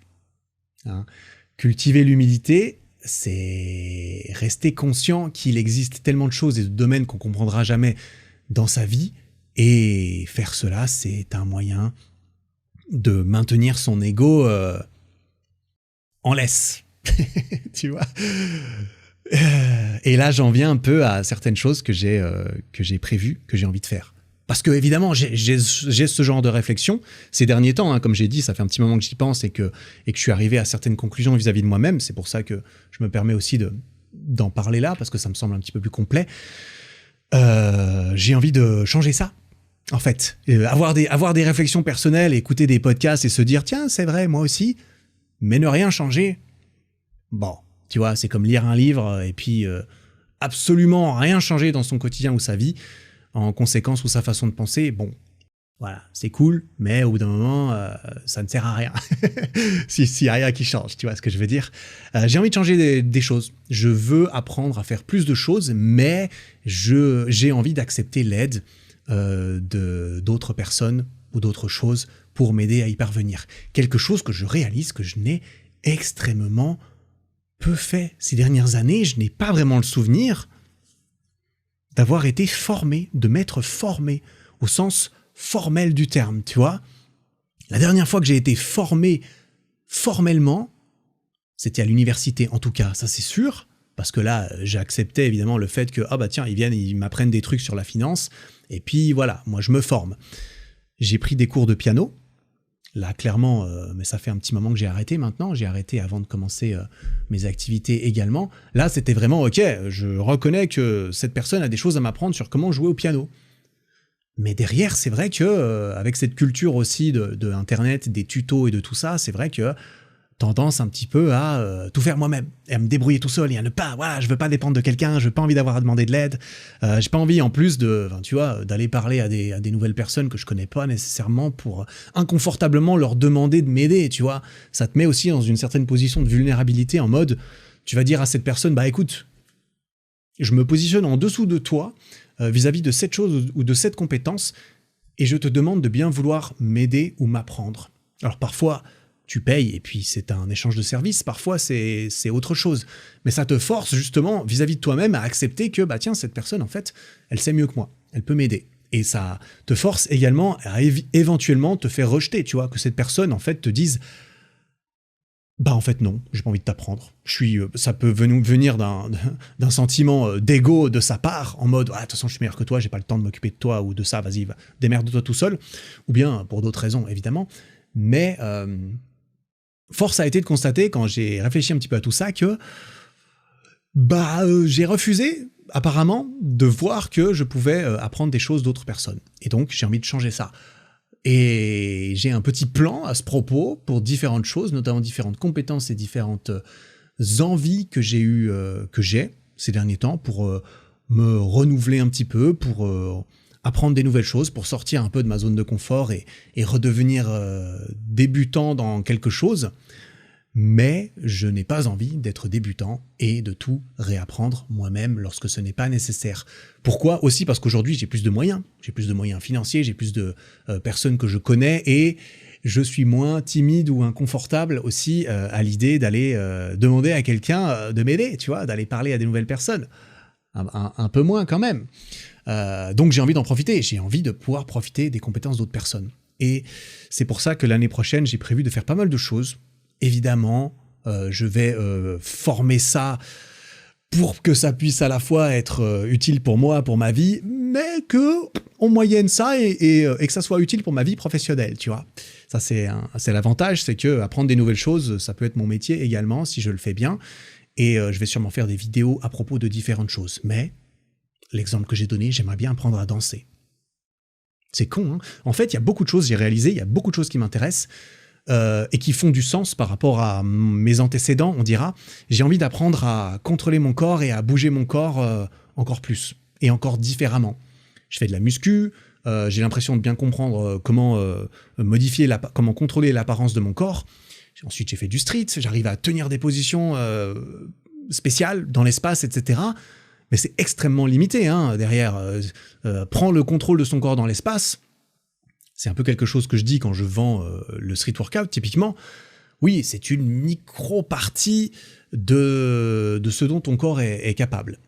Hein. Cultiver l'humilité, c'est rester conscient qu'il existe tellement de choses et de domaines qu'on comprendra jamais dans sa vie, et faire cela, c'est un moyen de maintenir son ego en laisse. Tu vois. Et là, j'en viens un peu à certaines choses que j'ai prévues, que j'ai envie de faire. Parce que, évidemment, j'ai ce genre de réflexion ces derniers temps. Hein, comme j'ai dit, ça fait un petit moment que j'y pense et que je suis arrivé à certaines conclusions vis-à-vis de moi-même. C'est pour ça que je me permets aussi d'en parler là, parce que ça me semble un petit peu plus complet. J'ai envie de changer ça, en fait. Avoir des réflexions personnelles, écouter des podcasts et se dire « Tiens, c'est vrai, moi aussi », mais ne rien changer. Bon, tu vois, c'est comme lire un livre et puis absolument rien changer dans son quotidien ou sa vie, en conséquence ou sa façon de penser, bon, voilà, c'est cool, mais au bout d'un moment, ça ne sert à rien. S'il y a rien qui change, tu vois ce que je veux dire. J'ai envie de changer des choses. Je veux apprendre à faire plus de choses, mais j'ai envie d'accepter l'aide d'autres personnes ou d'autres choses pour m'aider à y parvenir. Quelque chose que je réalise que je n'ai extrêmement peu fait ces dernières années. Je n'ai pas vraiment le souvenir d'avoir été formé, de m'être formé au sens formel du terme, tu vois. La dernière fois que j'ai été formé formellement, c'était à l'université, en tout cas, ça c'est sûr, parce que là, j'acceptais évidemment le fait que, ah bah tiens, ils viennent, ils m'apprennent des trucs sur la finance, et puis voilà, moi je me forme. J'ai pris des cours de piano, là clairement, mais ça fait un petit moment que j'ai arrêté maintenant, j'ai arrêté avant de commencer mes activités également. Là, c'était vraiment, ok, je reconnais que cette personne a des choses à m'apprendre sur comment jouer au piano. Mais derrière, c'est vrai que avec cette culture aussi de Internet, des tutos et de tout ça, c'est vrai que tendance un petit peu à tout faire moi-même, et à me débrouiller tout seul, et à ne pas, voilà, je veux pas dépendre de quelqu'un, je veux pas envie d'avoir à demander de l'aide, j'ai pas envie en plus tu vois, d'aller parler à des nouvelles personnes que je connais pas nécessairement pour inconfortablement leur demander de m'aider, tu vois. Ça te met aussi dans une certaine position de vulnérabilité en mode, tu vas dire à cette personne, bah écoute, je me positionne en dessous de toi vis-à-vis de cette chose ou de cette compétence, et je te demande de bien vouloir m'aider ou m'apprendre. Alors parfois, tu payes et puis c'est un échange de services, parfois c'est autre chose. Mais ça te force justement vis-à-vis de toi-même à accepter que, bah tiens, cette personne en fait, elle sait mieux que moi, elle peut m'aider. Et ça te force également à éventuellement te faire rejeter, tu vois, que cette personne en fait te dise bah en fait non, j'ai pas envie de t'apprendre. Ça peut venir d'un sentiment d'ego de sa part, en mode ah, de toute façon je suis meilleur que toi, j'ai pas le temps de m'occuper de toi ou de ça, vas-y, démerde-toi tout seul, ou bien pour d'autres raisons évidemment. Mais force a été de constater quand j'ai réfléchi un petit peu à tout ça que j'ai refusé apparemment de voir que je pouvais apprendre des choses d'autres personnes. Et donc j'ai envie de changer ça. Et j'ai un petit plan à ce propos pour différentes choses, notamment différentes compétences et différentes envies que j'ai ces derniers temps pour me renouveler un petit peu, pour apprendre des nouvelles choses, pour sortir un peu de ma zone de confort et redevenir débutant dans quelque chose. Mais je n'ai pas envie d'être débutant et de tout réapprendre moi-même lorsque ce n'est pas nécessaire. Pourquoi ? Aussi parce qu'aujourd'hui, j'ai plus de moyens. J'ai plus de moyens financiers, j'ai plus de personnes que je connais et je suis moins timide ou inconfortable aussi à l'idée d'aller demander à quelqu'un de m'aider, tu vois, d'aller parler à des nouvelles personnes. Un peu moins quand même. Donc j'ai envie d'en profiter. J'ai envie de pouvoir profiter des compétences d'autres personnes. Et c'est pour ça que l'année prochaine, j'ai prévu de faire pas mal de choses. Évidemment, je vais former ça pour que ça puisse à la fois être utile pour moi, pour ma vie, mais que on moyenne ça et que ça soit utile pour ma vie professionnelle, tu vois. Ça, c'est l'avantage, c'est que apprendre des nouvelles choses, ça peut être mon métier également, si je le fais bien. Et je vais sûrement faire des vidéos à propos de différentes choses. Mais, l'exemple que j'ai donné, j'aimerais bien apprendre à danser. C'est con, hein. En fait, il y a beaucoup de choses, j'ai réalisé, il y a beaucoup de choses qui m'intéressent et qui font du sens par rapport à mes antécédents, on dira. J'ai envie d'apprendre à contrôler mon corps et à bouger mon corps encore plus et encore différemment. Je fais de la muscu, j'ai l'impression de bien comprendre comment comment contrôler l'apparence de mon corps. Ensuite, j'ai fait du street, j'arrive à tenir des positions spéciales dans l'espace, etc. Mais c'est extrêmement limité, hein, derrière. Prendre le contrôle de son corps dans l'espace, c'est un peu quelque chose que je dis quand je vends le street workout, typiquement. Oui, c'est une micro-partie de ce dont ton corps est capable.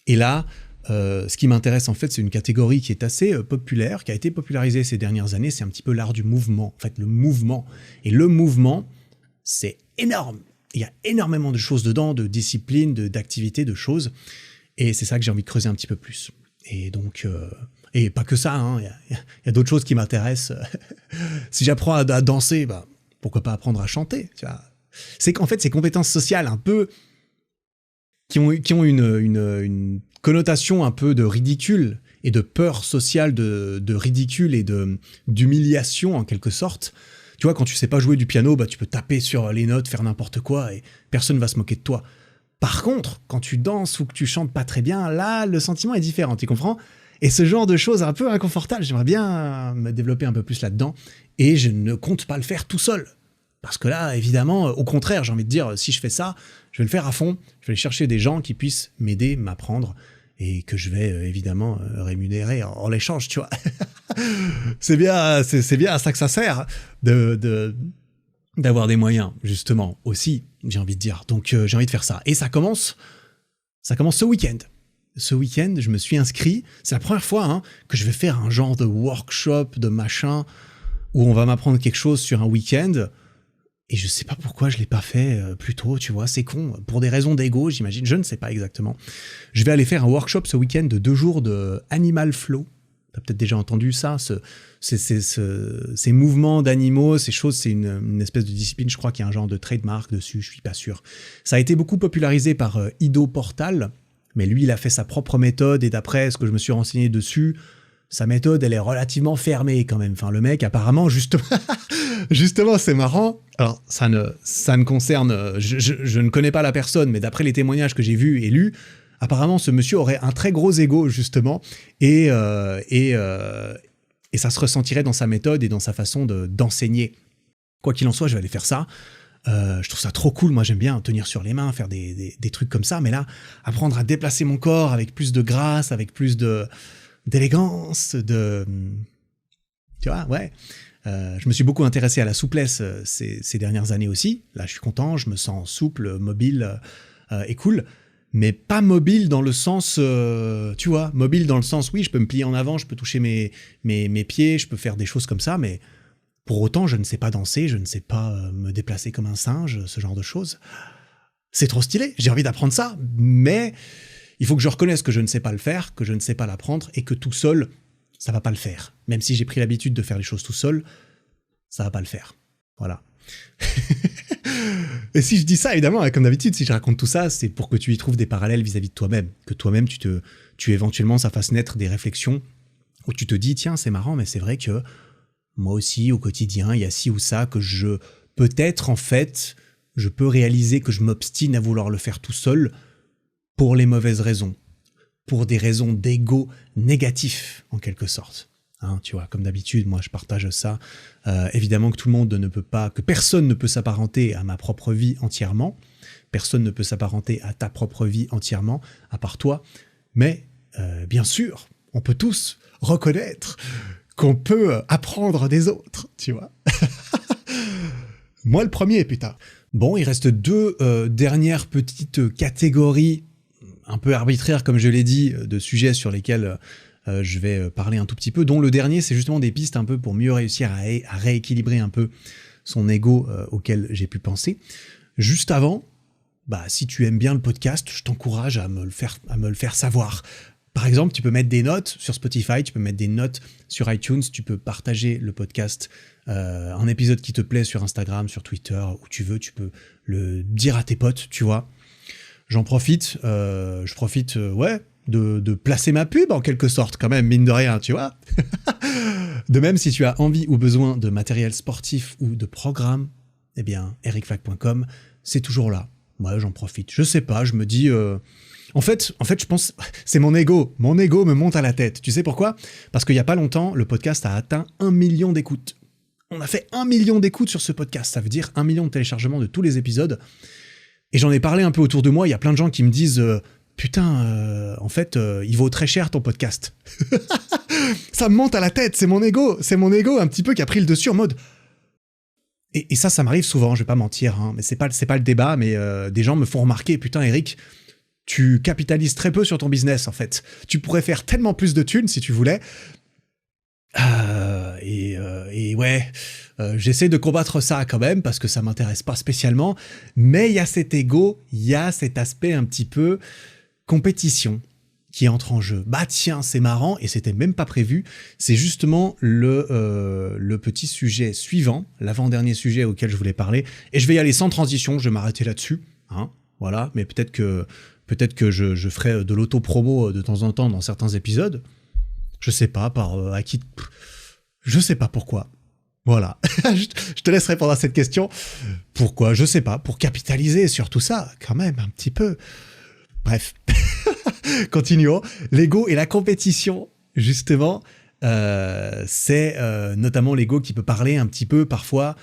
Et là, ce qui m'intéresse, en fait, c'est une catégorie qui est assez populaire, qui a été popularisée ces dernières années. C'est un petit peu l'art du mouvement, en fait, le mouvement. Et le mouvement, c'est énorme. Il y a énormément de choses dedans, de disciplines, d'activités, de choses. Et c'est ça que j'ai envie de creuser un petit peu plus. Et donc, et pas que ça, hein, il y a d'autres choses qui m'intéressent. Si j'apprends à danser, bah, pourquoi pas apprendre à chanter, tu vois. C'est qu'en fait, ces compétences sociales un peu qui ont une connotation un peu de ridicule et de peur sociale de ridicule et d'humiliation en quelque sorte. Tu vois, quand tu sais pas jouer du piano, bah, tu peux taper sur les notes, faire n'importe quoi et personne va se moquer de toi. Par contre, quand tu danses ou que tu chantes pas très bien, là, le sentiment est différent, tu comprends ? Et ce genre de choses un peu inconfortables, j'aimerais bien me développer un peu plus là-dedans et je ne compte pas le faire tout seul. Parce que là, évidemment, au contraire, j'ai envie de dire, si je fais ça, je vais le faire à fond, je vais aller chercher des gens qui puissent m'aider, m'apprendre et que je vais évidemment rémunérer en l'échange, tu vois. C'est bien à ça que ça sert d'avoir des moyens, justement, aussi, j'ai envie de dire. Donc, j'ai envie de faire ça. Et ça commence ce week-end. Ce week-end, je me suis inscrit. C'est la première fois que je vais faire un genre de workshop, de machin, où on va m'apprendre quelque chose sur un week-end. Et je sais pas pourquoi je l'ai pas fait plus tôt, tu vois, c'est con. Pour des raisons d'ego, j'imagine, je ne sais pas exactement. Je vais aller faire un workshop ce week-end de 2 jours de Animal Flow. T'as peut-être déjà entendu ça, ces mouvements d'animaux, ces choses, c'est une espèce de discipline, je crois qu'il y a un genre de trademark dessus, je suis pas sûr. Ça a été beaucoup popularisé par Ido Portal, mais lui, il a fait sa propre méthode, et d'après ce que je me suis renseigné dessus, sa méthode, elle est relativement fermée quand même. Enfin, le mec, apparemment, justement, c'est marrant. Alors, ça ne concerne... Je ne connais pas la personne, mais d'après les témoignages que j'ai vus et lus, apparemment, ce monsieur aurait un très gros ego, justement, et ça se ressentirait dans sa méthode et dans sa façon d'enseigner. Quoi qu'il en soit, je vais aller faire ça. Je trouve ça trop cool. Moi, j'aime bien tenir sur les mains, faire des trucs comme ça. Mais là, apprendre à déplacer mon corps avec plus de grâce, avec plus d'élégance, tu vois, ouais. Je me suis beaucoup intéressé à la souplesse ces dernières années aussi. Là, je suis content, je me sens souple, mobile et cool. Mais pas mobile dans le sens, tu vois, mobile dans le sens, oui, je peux me plier en avant, je peux toucher mes pieds, je peux faire des choses comme ça, mais pour autant, je ne sais pas danser, je ne sais pas me déplacer comme un singe, ce genre de choses. C'est trop stylé, j'ai envie d'apprendre ça, mais il faut que je reconnaisse que je ne sais pas le faire, que je ne sais pas l'apprendre, et que tout seul, ça va pas le faire. Même si j'ai pris l'habitude de faire les choses tout seul, ça va pas le faire. Voilà. Et si je dis ça, évidemment, comme d'habitude, si je raconte tout ça, c'est pour que tu y trouves des parallèles vis-à-vis de toi-même. Que toi-même, tu éventuellement, ça fasse naître des réflexions où tu te dis, tiens, c'est marrant, mais c'est vrai que moi aussi, au quotidien, il y a ci ou ça que peut-être, en fait, je peux réaliser que je m'obstine à vouloir le faire tout seul pour les mauvaises raisons. Pour des raisons d'ego négatif, en quelque sorte. Tu vois, comme d'habitude, moi je partage ça. Évidemment que tout le monde ne peut pas, que personne ne peut s'apparenter à ma propre vie entièrement. Personne ne peut s'apparenter à ta propre vie entièrement, à part toi. Mais bien sûr, on peut tous reconnaître qu'on peut apprendre des autres, tu vois. Moi le premier, putain. Bon, il reste 2 dernières petites catégories, un peu arbitraires, comme je l'ai dit, de sujets sur lesquels... je vais parler un tout petit peu, dont le dernier, c'est justement des pistes un peu pour mieux réussir à rééquilibrer un peu son ego auquel j'ai pu penser. Juste avant, si tu aimes bien le podcast, je t'encourage à me le faire savoir. Par exemple, tu peux mettre des notes sur Spotify, tu peux mettre des notes sur iTunes, tu peux partager le podcast, un épisode qui te plaît sur Instagram, sur Twitter, où tu veux, tu peux le dire à tes potes, tu vois. Je profite de placer ma pub en quelque sorte, quand même, mine de rien, tu vois. De même, si tu as envie ou besoin de matériel sportif ou de programme, eh bien, ericflack.com, c'est toujours là. Moi, j'en profite. Je sais pas, je me dis... En fait, je pense, c'est mon ego. Mon ego me monte à la tête. Tu sais pourquoi ? Parce qu'il y a pas longtemps, le podcast a atteint 1 million d'écoutes. On a fait 1 million d'écoutes sur ce podcast. Ça veut dire 1 million de téléchargements de tous les épisodes. Et j'en ai parlé un peu autour de moi. Il y a plein de gens qui me disent putain, il vaut très cher ton podcast. Ça me monte à la tête. C'est mon ego un petit peu qui a pris le dessus en mode. Et ça m'arrive souvent. Je vais pas mentir, hein, mais c'est pas le débat. Mais des gens me font remarquer, putain, Eric. Tu capitalises très peu sur ton business, en fait. Tu pourrais faire tellement plus de thunes si tu voulais. J'essaie de combattre ça quand même, parce que ça m'intéresse pas spécialement. Mais il y a cet ego, il y a cet aspect un petit peu compétition qui entre en jeu. Bah tiens, c'est marrant, et c'était même pas prévu. C'est justement le petit sujet suivant, l'avant-dernier sujet auquel je voulais parler. Et je vais y aller sans transition, je vais m'arrêter là-dessus. Hein, voilà, mais peut-être que je ferai de l'auto-promo de temps en temps dans certains épisodes. Je sais pas, je sais pas pourquoi. Voilà. Je te laisse répondre à cette question. Pourquoi ? Je sais pas. Pour capitaliser sur tout ça, quand même, un petit peu. Bref. Continuons. L'ego et la compétition, justement, c'est notamment l'ego qui peut parler un petit peu, parfois...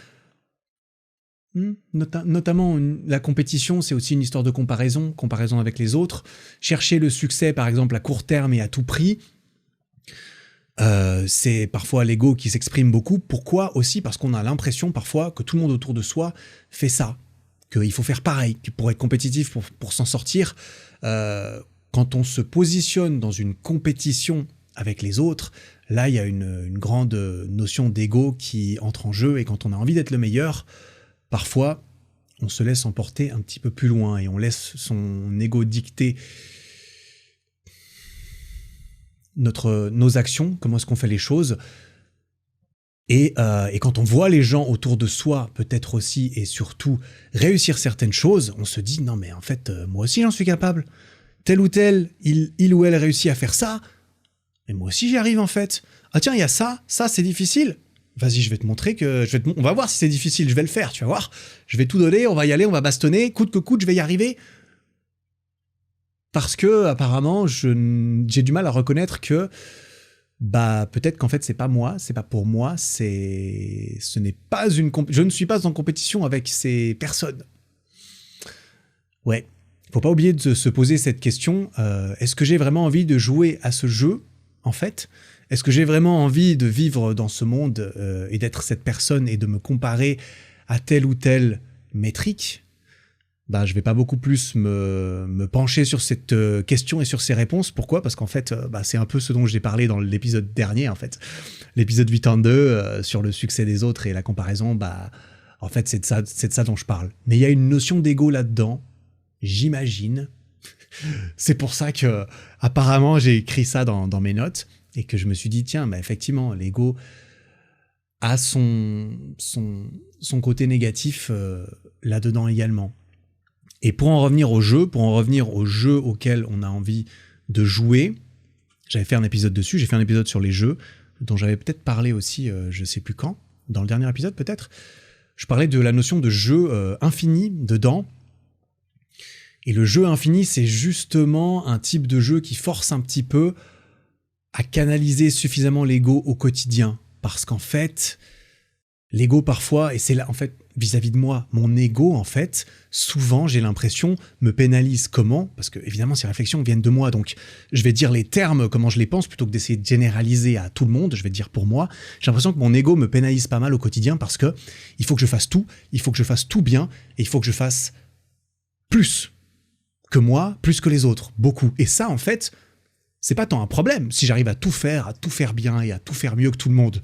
Notamment la compétition, c'est aussi une histoire de comparaison avec les autres. Chercher le succès, par exemple, à court terme et à tout prix, c'est parfois l'ego qui s'exprime beaucoup. Pourquoi ? Aussi parce qu'on a l'impression parfois que tout le monde autour de soi fait ça, qu'il faut faire pareil, que pour être compétitif, pour s'en sortir, quand on se positionne dans une compétition avec les autres, là il y a une grande notion d'ego qui entre en jeu, et quand on a envie d'être le meilleur, parfois, on se laisse emporter un petit peu plus loin et on laisse son ego dicter nos actions, comment est-ce qu'on fait les choses. Et quand on voit les gens autour de soi, peut-être aussi et surtout, réussir certaines choses, on se dit « Non mais en fait, moi aussi j'en suis capable. Tel ou tel, il ou elle réussit à faire ça, et moi aussi j'y arrive en fait. Ah tiens, il y a ça c'est difficile. Vas-y, je vais te montrer on va voir si c'est difficile, je vais le faire, tu vas voir. Je vais tout donner, on va y aller, on va bastonner, coûte que coûte, je vais y arriver. » Parce que, apparemment, j'ai du mal à reconnaître que, peut-être qu'en fait, c'est pas moi, c'est pas pour moi, je ne suis pas en compétition avec ces personnes. Ouais. Faut pas oublier de se poser cette question, est-ce que j'ai vraiment envie de jouer à ce jeu, en fait ? Est-ce que j'ai vraiment envie de vivre dans ce monde et d'être cette personne et de me comparer à telle ou telle métrique ? Je vais pas beaucoup plus me pencher sur cette question et sur ces réponses. Pourquoi ? Parce qu'en fait, c'est un peu ce dont j'ai parlé dans l'épisode dernier, en fait. L'épisode 82 sur le succès des autres et la comparaison, en fait, c'est de ça dont je parle. Mais il y a une notion d'ego là-dedans, j'imagine. C'est pour ça que, apparemment, j'ai écrit ça dans mes notes. Et que je me suis dit, tiens, effectivement, l'ego a son côté négatif là-dedans également. Et pour en revenir au jeu auquel on a envie de jouer, j'avais fait un épisode dessus, j'ai fait un épisode sur les jeux, dont j'avais peut-être parlé aussi, je sais plus quand, dans le dernier épisode peut-être. Je parlais de la notion de jeu infini dedans. Et le jeu infini, c'est justement un type de jeu qui force un petit peu à canaliser suffisamment l'ego au quotidien. Parce qu'en fait, l'ego parfois, et c'est là, en fait, vis-à-vis de moi, mon ego, en fait, souvent, j'ai l'impression, me pénalise. Comment ? Parce que, évidemment, ces réflexions viennent de moi, donc je vais dire les termes, comment je les pense, plutôt que d'essayer de généraliser à tout le monde, je vais dire pour moi. J'ai l'impression que mon ego me pénalise pas mal au quotidien, parce que il faut que je fasse tout, il faut que je fasse tout bien, et il faut que je fasse plus que moi, plus que les autres, beaucoup. Et ça, en fait, c'est pas tant un problème. Si j'arrive à tout faire bien et à tout faire mieux que tout le monde,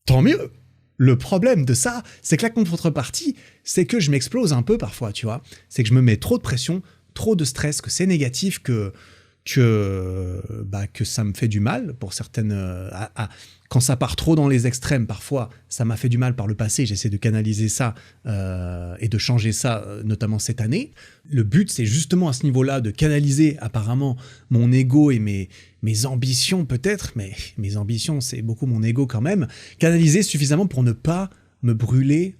tant mieux. Le problème de ça, c'est que la contrepartie, c'est que je m'explose un peu parfois, tu vois. C'est que je me mets trop de pression, trop de stress, que c'est négatif, que ça me fait du mal pour certaines... quand ça part trop dans les extrêmes, parfois, ça m'a fait du mal par le passé. J'essaie de canaliser ça et de changer ça, notamment cette année. Le but, c'est justement à ce niveau-là de canaliser apparemment mon ego et mes ambitions peut-être, mais mes ambitions, c'est beaucoup mon ego quand même. Canaliser suffisamment pour ne pas me brûler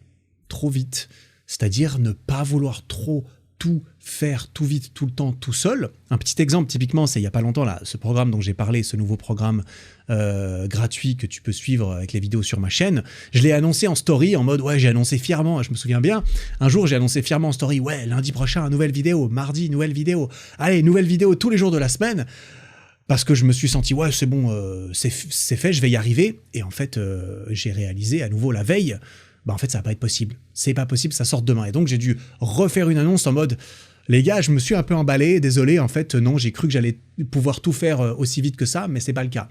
trop vite. C'est-à-dire ne pas vouloir trop tout faire tout vite, tout le temps, tout seul. Un petit exemple, typiquement, c'est il n'y a pas longtemps, là, ce programme dont j'ai parlé, ce nouveau programme gratuit que tu peux suivre avec les vidéos sur ma chaîne, je l'ai annoncé en story, en mode, ouais, j'ai annoncé fièrement, je me souviens bien, un jour, j'ai annoncé fièrement en story, ouais, lundi prochain, nouvelle vidéo, mardi, nouvelle vidéo, allez, nouvelle vidéo tous les jours de la semaine, parce que je me suis senti, ouais, c'est bon, c'est fait, je vais y arriver, et en fait, j'ai réalisé à nouveau la veille, en fait, ça va pas être possible. C'est pas possible, ça sort demain. Et donc, j'ai dû refaire une annonce en mode, les gars, je me suis un peu emballé, désolé, en fait, non, j'ai cru que j'allais pouvoir tout faire aussi vite que ça, mais c'est pas le cas.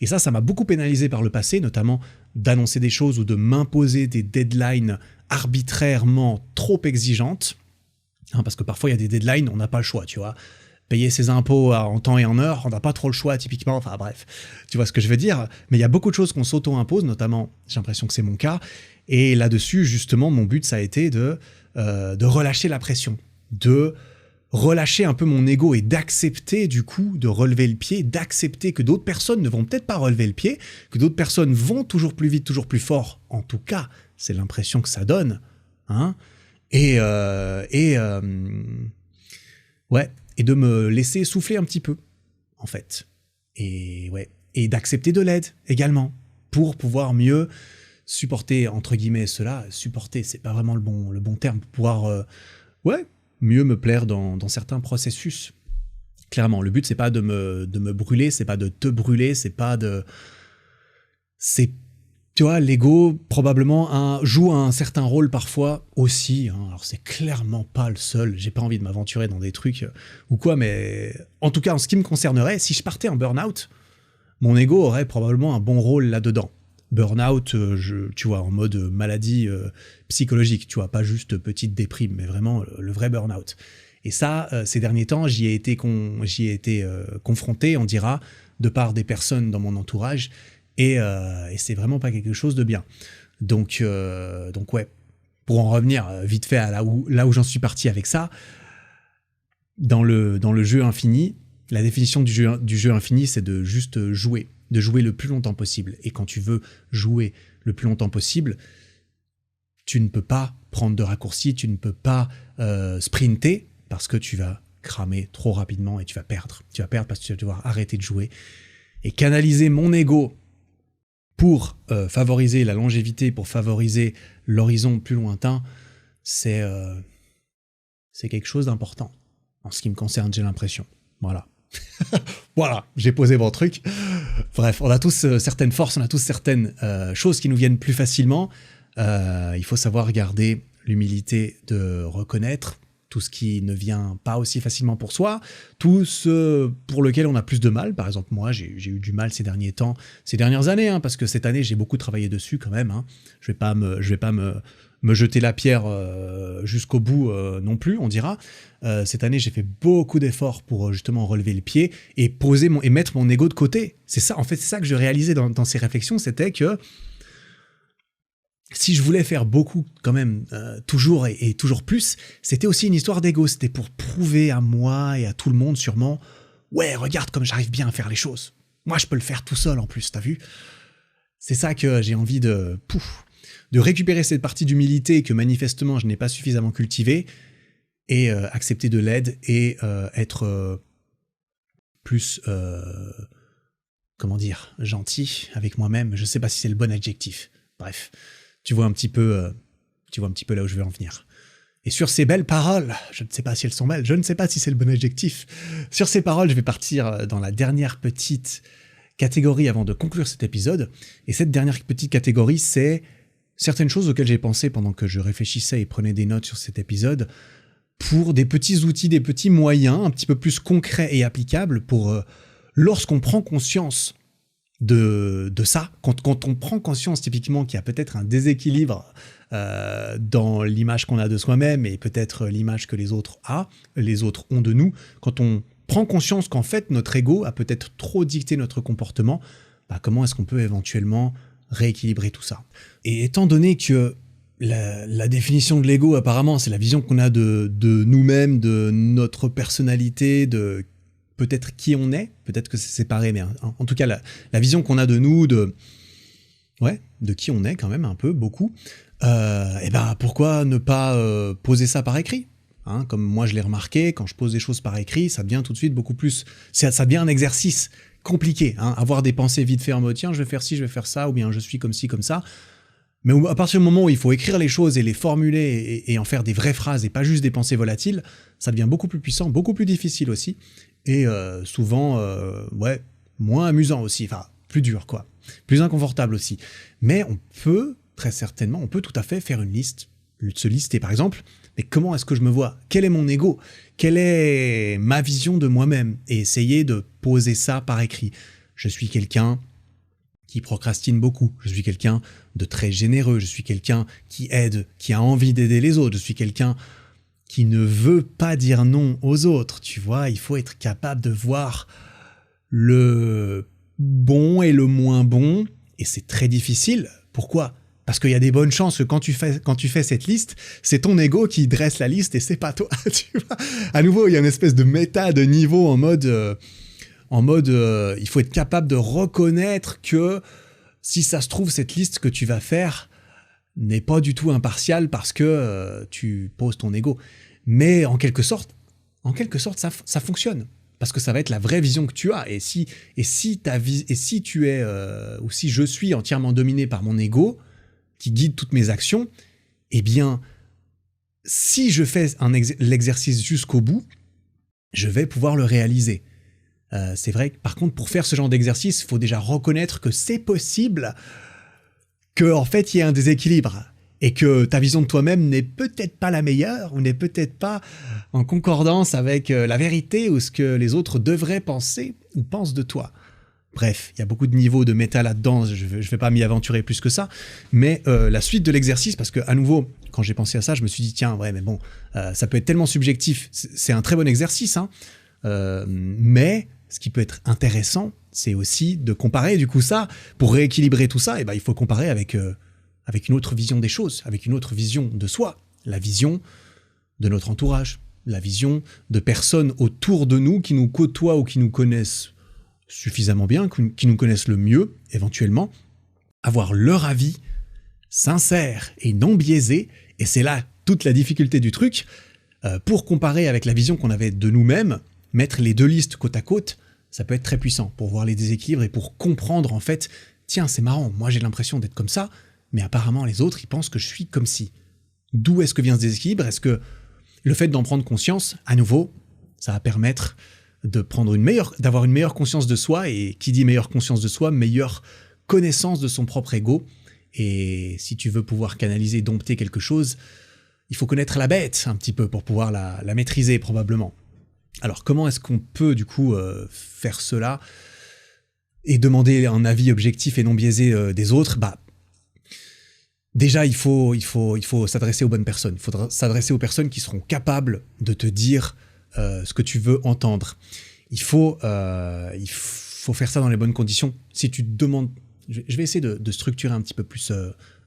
Et ça m'a beaucoup pénalisé par le passé, notamment d'annoncer des choses ou de m'imposer des deadlines arbitrairement trop exigeantes. Parce que parfois, il y a des deadlines, on n'a pas le choix, tu vois. Payer ses impôts en temps et en heure, on n'a pas trop le choix, typiquement. Enfin, bref, tu vois ce que je veux dire. Mais il y a beaucoup de choses qu'on s'auto-impose, notamment, j'ai l'impression que c'est mon cas. Et là-dessus, justement, mon but, ça a été de relâcher la pression, de relâcher un peu mon ego et d'accepter, du coup, de relever le pied, d'accepter que d'autres personnes ne vont peut-être pas relever le pied, que d'autres personnes vont toujours plus vite, toujours plus fort. En tout cas, c'est l'impression que ça donne. Hein, et de me laisser souffler un petit peu, en fait. Et d'accepter de l'aide également, pour pouvoir mieux supporter, entre guillemets, cela. Supporter, c'est pas vraiment le bon terme, pour pouvoir mieux me plaire dans certains processus. Clairement, le but, c'est pas de me brûler, c'est pas de te brûler, c'est pas de... Tu vois, l'ego, probablement, joue un certain rôle parfois aussi. Hein. Alors, c'est clairement pas le seul. J'ai pas envie de m'aventurer dans des trucs ou quoi, mais en tout cas, en ce qui me concernerait, si je partais en burn-out, mon ego aurait probablement un bon rôle là-dedans. Burn-out, tu vois, en mode maladie psychologique, tu vois, pas juste petite déprime, mais vraiment le vrai burn-out. Et ça, ces derniers temps, j'y ai été confronté, on dira, de par des personnes dans mon entourage, et c'est vraiment pas quelque chose de bien. Donc ouais, pour en revenir vite fait à là où j'en suis parti avec ça, dans le jeu infini, la définition du jeu infini, c'est de juste jouer, de jouer le plus longtemps possible. Et quand tu veux jouer le plus longtemps possible, tu ne peux pas prendre de raccourcis, tu ne peux pas sprinter, parce que tu vas cramer trop rapidement et tu vas perdre. Tu vas perdre parce que tu vas devoir arrêter de jouer. Et canaliser mon ego pour favoriser la longévité, pour favoriser l'horizon plus lointain, c'est quelque chose d'important. En ce qui me concerne, j'ai l'impression. Voilà. Voilà, j'ai posé mon truc. Bref, on a tous certaines forces, on a tous certaines choses qui nous viennent plus facilement. Il faut savoir garder l'humilité de reconnaître tout ce qui ne vient pas aussi facilement pour soi, tout ce pour lequel on a plus de mal. Par exemple, moi, j'ai eu du mal ces dernières années, hein, parce que cette année, j'ai beaucoup travaillé dessus quand même. Hein. Je vais pas me jeter la pierre jusqu'au bout non plus, on dira. Cette année, j'ai fait beaucoup d'efforts pour justement relever le pied et et mettre mon ego de côté. C'est ça, en fait, c'est ça que je réalisais dans ces réflexions, c'était que si je voulais faire beaucoup quand même, toujours et toujours plus, c'était aussi une histoire d'ego. C'était pour prouver à moi et à tout le monde sûrement, ouais, regarde comme j'arrive bien à faire les choses. Moi, je peux le faire tout seul en plus, t'as vu ? C'est ça que j'ai envie de récupérer cette partie d'humilité que manifestement je n'ai pas suffisamment cultivée et accepter de l'aide et être plus, gentil avec moi-même. Je ne sais pas si c'est le bon adjectif. Bref. Tu vois un petit peu là où je veux en venir. Et sur ces belles paroles, je ne sais pas si elles sont belles, je ne sais pas si c'est le bon adjectif. Sur ces paroles, je vais partir dans la dernière petite catégorie avant de conclure cet épisode. Et cette dernière petite catégorie, c'est certaines choses auxquelles j'ai pensé pendant que je réfléchissais et prenais des notes sur cet épisode, pour des petits outils, des petits moyens un petit peu plus concrets et applicables pour lorsqu'on prend conscience de ça. Quand on prend conscience typiquement qu'il y a peut-être un déséquilibre dans l'image qu'on a de soi-même et peut-être l'image que les autres ont de nous, quand on prend conscience qu'en fait notre ego a peut-être trop dicté notre comportement, comment est-ce qu'on peut éventuellement rééquilibrer tout ça? Et étant donné que la définition de l'ego, apparemment, c'est la vision qu'on a de nous-mêmes, de notre personnalité, de peut-être qui on est, peut-être que c'est séparé, mais en tout cas, la vision qu'on a de nous, de qui on est quand même, un peu, beaucoup, pourquoi ne pas poser ça par écrit? Comme moi je l'ai remarqué, quand je pose des choses par écrit, ça devient tout de suite beaucoup plus... Ça devient un exercice compliqué. Avoir des pensées vite fait en mode « tiens, je vais faire ci, je vais faire ça », ou bien « je suis comme ci, comme ça ». Mais à partir du moment où il faut écrire les choses et les formuler et en faire des vraies phrases et pas juste des pensées volatiles, ça devient beaucoup plus puissant, beaucoup plus difficile aussi. Et souvent, moins amusant aussi. Enfin, plus dur, quoi. Plus inconfortable aussi. Mais on peut, très certainement, on peut tout à fait faire une liste, se lister par exemple. Mais comment est-ce que je me vois? Quel est mon ego? Quelle est ma vision de moi-même? Et essayer de poser ça par écrit. Je suis quelqu'un qui procrastine beaucoup. Je suis quelqu'un de très généreux. Je suis quelqu'un qui aide, qui a envie d'aider les autres. Je suis quelqu'un qui ne veut pas dire non aux autres. Tu vois, il faut être capable de voir le bon et le moins bon. Et c'est très difficile. Pourquoi ? Parce qu'il y a des bonnes chances que quand tu fais cette liste, c'est ton ego qui dresse la liste et c'est pas toi. Tu vois, à nouveau, il y a une espèce de méta de niveau en mode il faut être capable de reconnaître que si ça se trouve, cette liste que tu vas faire n'est pas du tout impartiale parce que tu poses ton ego. Mais en quelque sorte, ça fonctionne. Parce que ça va être la vraie vision que tu as. Et si tu es, ou si je suis entièrement dominé par mon ego, qui guide toutes mes actions, eh bien, si je fais l'exercice jusqu'au bout, je vais pouvoir le réaliser. C'est vrai que, par contre, pour faire ce genre d'exercice, il faut déjà reconnaître que c'est possible qu'en fait, il y ait un déséquilibre et que ta vision de toi-même n'est peut-être pas la meilleure ou n'est peut-être pas en concordance avec la vérité ou ce que les autres devraient penser ou pensent de toi. Bref, il y a beaucoup de niveaux de méta là-dedans, je vais pas m'y aventurer plus que ça, mais la suite de l'exercice, parce que à nouveau, quand j'ai pensé à ça, je me suis dit, tiens, ouais, mais bon, ça peut être tellement subjectif, c'est un très bon exercice, mais ce qui peut être intéressant, c'est aussi de comparer, du coup ça, pour rééquilibrer tout ça, il faut comparer avec une autre vision des choses, avec une autre vision de soi, la vision de notre entourage, la vision de personnes autour de nous qui nous côtoient ou qui nous connaissent suffisamment bien, qui nous connaissent le mieux, éventuellement, avoir leur avis sincère et non biaisé, et c'est là toute la difficulté du truc, pour comparer avec la vision qu'on avait de nous-mêmes, mettre les deux listes côte à côte, ça peut être très puissant pour voir les déséquilibres et pour comprendre en fait, tiens, c'est marrant, moi j'ai l'impression d'être comme ça, mais apparemment les autres, ils pensent que je suis comme si. D'où est-ce que vient ce déséquilibre? Est-ce que le fait d'en prendre conscience, à nouveau, ça va permettre d'avoir une meilleure conscience de soi, et qui dit meilleure conscience de soi, meilleure connaissance de son propre ego. Et si tu veux pouvoir canaliser, dompter quelque chose, il faut connaître la bête un petit peu pour pouvoir la maîtriser probablement. Alors comment est-ce qu'on peut du coup faire cela et demander un avis objectif et non biaisé des autres? Déjà il faut s'adresser aux bonnes personnes, il faudra s'adresser aux personnes qui seront capables de te dire ce que tu veux entendre. Il faut faire ça dans les bonnes conditions. Si tu te demandes... Je vais essayer de structurer un petit peu plus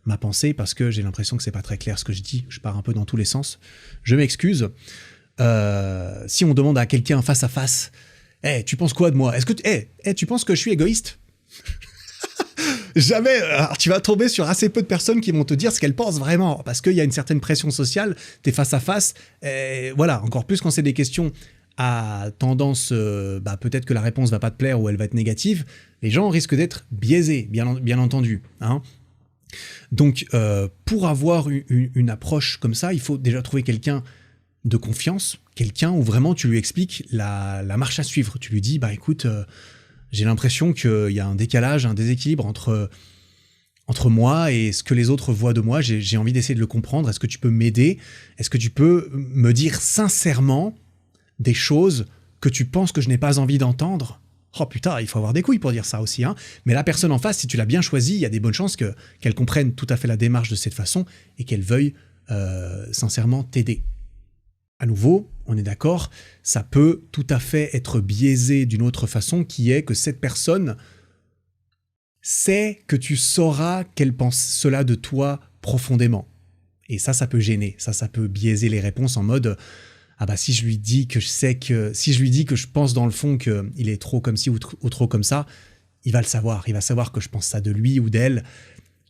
ma pensée parce que j'ai l'impression que c'est pas très clair ce que je dis. Je pars un peu dans tous les sens. Je m'excuse. Si on demande à quelqu'un face à face, hey, tu penses quoi de moi? Est-ce que tu penses que je suis égoïste? Jamais. Alors, tu vas tomber sur assez peu de personnes qui vont te dire ce qu'elles pensent vraiment, parce qu'il y a une certaine pression sociale, t'es face à face, et voilà, encore plus quand c'est des questions à tendance, peut-être que la réponse va pas te plaire ou elle va être négative, les gens risquent d'être biaisés, bien entendu. Donc, pour avoir une approche comme ça, il faut déjà trouver quelqu'un de confiance, quelqu'un où vraiment tu lui expliques la marche à suivre. Tu lui dis, écoute... j'ai l'impression qu'il y a un décalage, un déséquilibre entre moi et ce que les autres voient de moi. J'ai envie d'essayer de le comprendre. Est-ce que tu peux m'aider? Est-ce que tu peux me dire sincèrement des choses que tu penses que je n'ai pas envie d'entendre? Oh putain, il faut avoir des couilles pour dire ça aussi, hein. Mais la personne en face, si tu l'as bien choisie, il y a des bonnes chances qu'elle comprenne tout à fait la démarche de cette façon et qu'elle veuille sincèrement t'aider. À nouveau, on est d'accord, ça peut tout à fait être biaisé d'une autre façon, qui est que cette personne sait que tu sauras qu'elle pense cela de toi profondément. Et ça peut gêner, ça peut biaiser les réponses en mode ah bah si je lui dis que je pense dans le fond qu'il est trop comme ci ou trop comme ça, il va savoir que je pense ça de lui ou d'elle.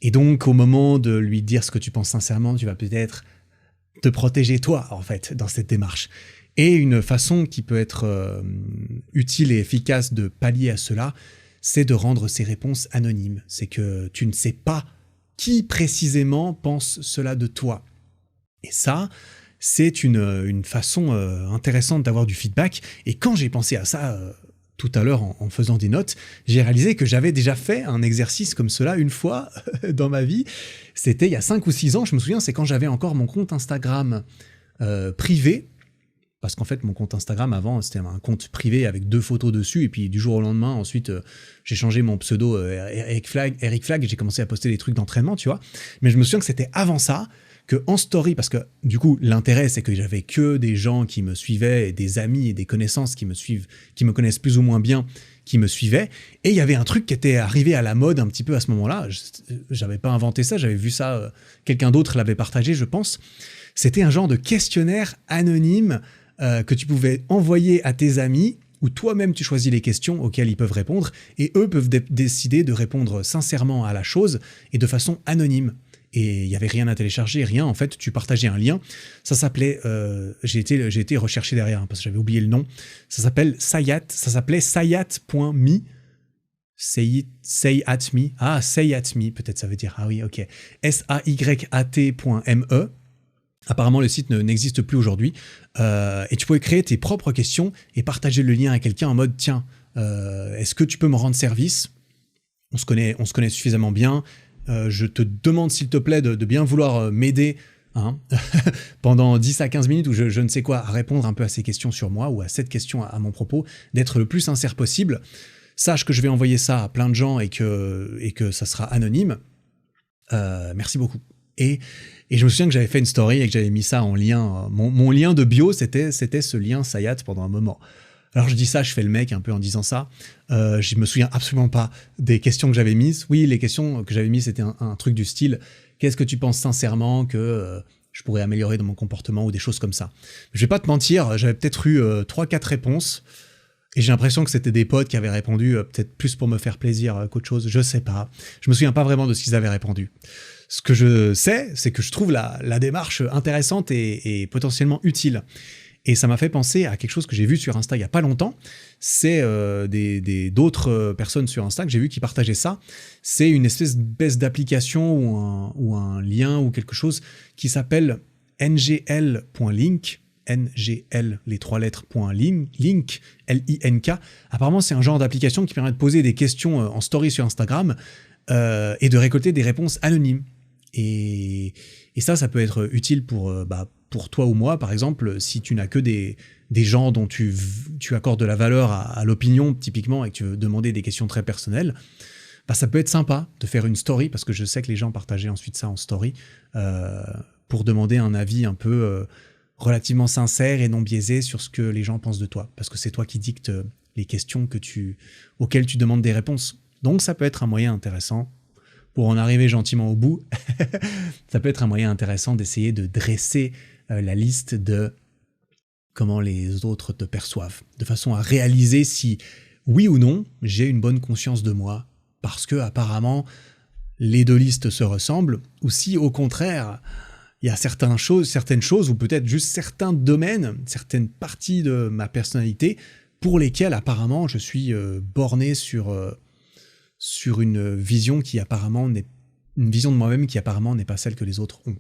Et donc au moment de lui dire ce que tu penses sincèrement, tu vas peut-être te protéger toi en fait dans cette démarche. Et une façon qui peut être utile et efficace de pallier à cela, c'est de rendre ces réponses anonymes. C'est que tu ne sais pas qui précisément pense cela de toi. Et ça, c'est une façon intéressante d'avoir du feedback. Et quand j'ai pensé à ça tout à l'heure en faisant des notes, j'ai réalisé que j'avais déjà fait un exercice comme cela une fois dans ma vie. C'était il y a 5 ou 6 ans, je me souviens, c'est quand j'avais encore mon compte Instagram privé. Parce qu'en fait, mon compte Instagram, avant, c'était un compte privé avec 2 photos dessus. Et puis, du jour au lendemain, ensuite, j'ai changé mon pseudo Eric Flag, et j'ai commencé à poster des trucs d'entraînement, tu vois. Mais je me souviens que c'était avant ça, que en story, parce que du coup, l'intérêt, c'est que j'avais que des gens qui me suivaient, et des amis et des connaissances qui me suivent, qui me connaissent plus ou moins bien, qui me suivaient. Et il y avait un truc qui était arrivé à la mode un petit peu à ce moment-là. J'avais pas inventé ça, j'avais vu ça, quelqu'un d'autre l'avait partagé, je pense. C'était un genre de questionnaire anonyme que tu pouvais envoyer à tes amis, où toi-même tu choisis les questions auxquelles ils peuvent répondre, et eux peuvent décider de répondre sincèrement à la chose et de façon anonyme. Et il n'y avait rien à télécharger, rien, en fait, tu partageais un lien. Ça s'appelait, j'ai été recherché derrière, hein, parce que j'avais oublié le nom, ça s'appelait sayat.me, say at me, say at me, peut-être ça veut dire, ah oui, ok, sayat.me. Apparemment, le site n'existe plus aujourd'hui. Et tu pouvais créer tes propres questions et partager le lien à quelqu'un en mode « Tiens, est-ce que tu peux me rendre service ? On se connaît suffisamment bien. Je te demande, s'il te plaît, de bien vouloir m'aider hein, pendant 10 à 15 minutes ou je ne sais quoi, à répondre un peu à ces questions sur moi ou à cette question à mon propos, d'être le plus sincère possible. Sache que je vais envoyer ça à plein de gens et que ça sera anonyme. Merci beaucoup. » Et je me souviens que j'avais fait une story et que j'avais mis ça en lien. Mon lien de bio, c'était ce lien Sayat pendant un moment. Alors je dis ça, je fais le mec un peu en disant ça. Je me souviens absolument pas des questions que j'avais mises. Oui, les questions que j'avais mises, c'était un truc du style « Qu'est-ce que tu penses sincèrement que je pourrais améliorer dans mon comportement ?» ou des choses comme ça. Je vais pas te mentir, j'avais peut-être eu 3-4 réponses. Et j'ai l'impression que c'était des potes qui avaient répondu, peut-être plus pour me faire plaisir qu'autre chose. Je sais pas. Je me souviens pas vraiment de ce qu'ils avaient répondu. Ce que je sais, c'est que je trouve la démarche intéressante et potentiellement utile. Et ça m'a fait penser à quelque chose que j'ai vu sur Insta il y a pas longtemps. C'est d'autres personnes sur Insta que j'ai vu qui partageaient ça. C'est une espèce d'application ou un lien ou quelque chose qui s'appelle ngl.link. NGL, les 3 lettres, .link, L-I-N-K. Apparemment, c'est un genre d'application qui permet de poser des questions en story sur Instagram et de récolter des réponses anonymes. Et ça peut être utile pour toi ou moi, par exemple, si tu n'as que des gens dont tu accordes de la valeur à l'opinion, typiquement, et que tu veux demander des questions très personnelles, ça peut être sympa de faire une story, parce que je sais que les gens partageaient ensuite ça en story, pour demander un avis un peu relativement sincère et non biaisé sur ce que les gens pensent de toi, parce que c'est toi qui dictes les questions auxquelles tu demandes des réponses. Donc ça peut être un moyen intéressant, pour en arriver gentiment au bout, ça peut être un moyen intéressant d'essayer de dresser la liste de comment les autres te perçoivent, de façon à réaliser si, oui ou non, j'ai une bonne conscience de moi, parce que apparemment les deux listes se ressemblent, ou si au contraire, il y a certaines choses, ou peut-être juste certains domaines, certaines parties de ma personnalité, pour lesquelles apparemment je suis borné sur une vision une vision de moi-même qui apparemment n'est pas celle que les autres ont.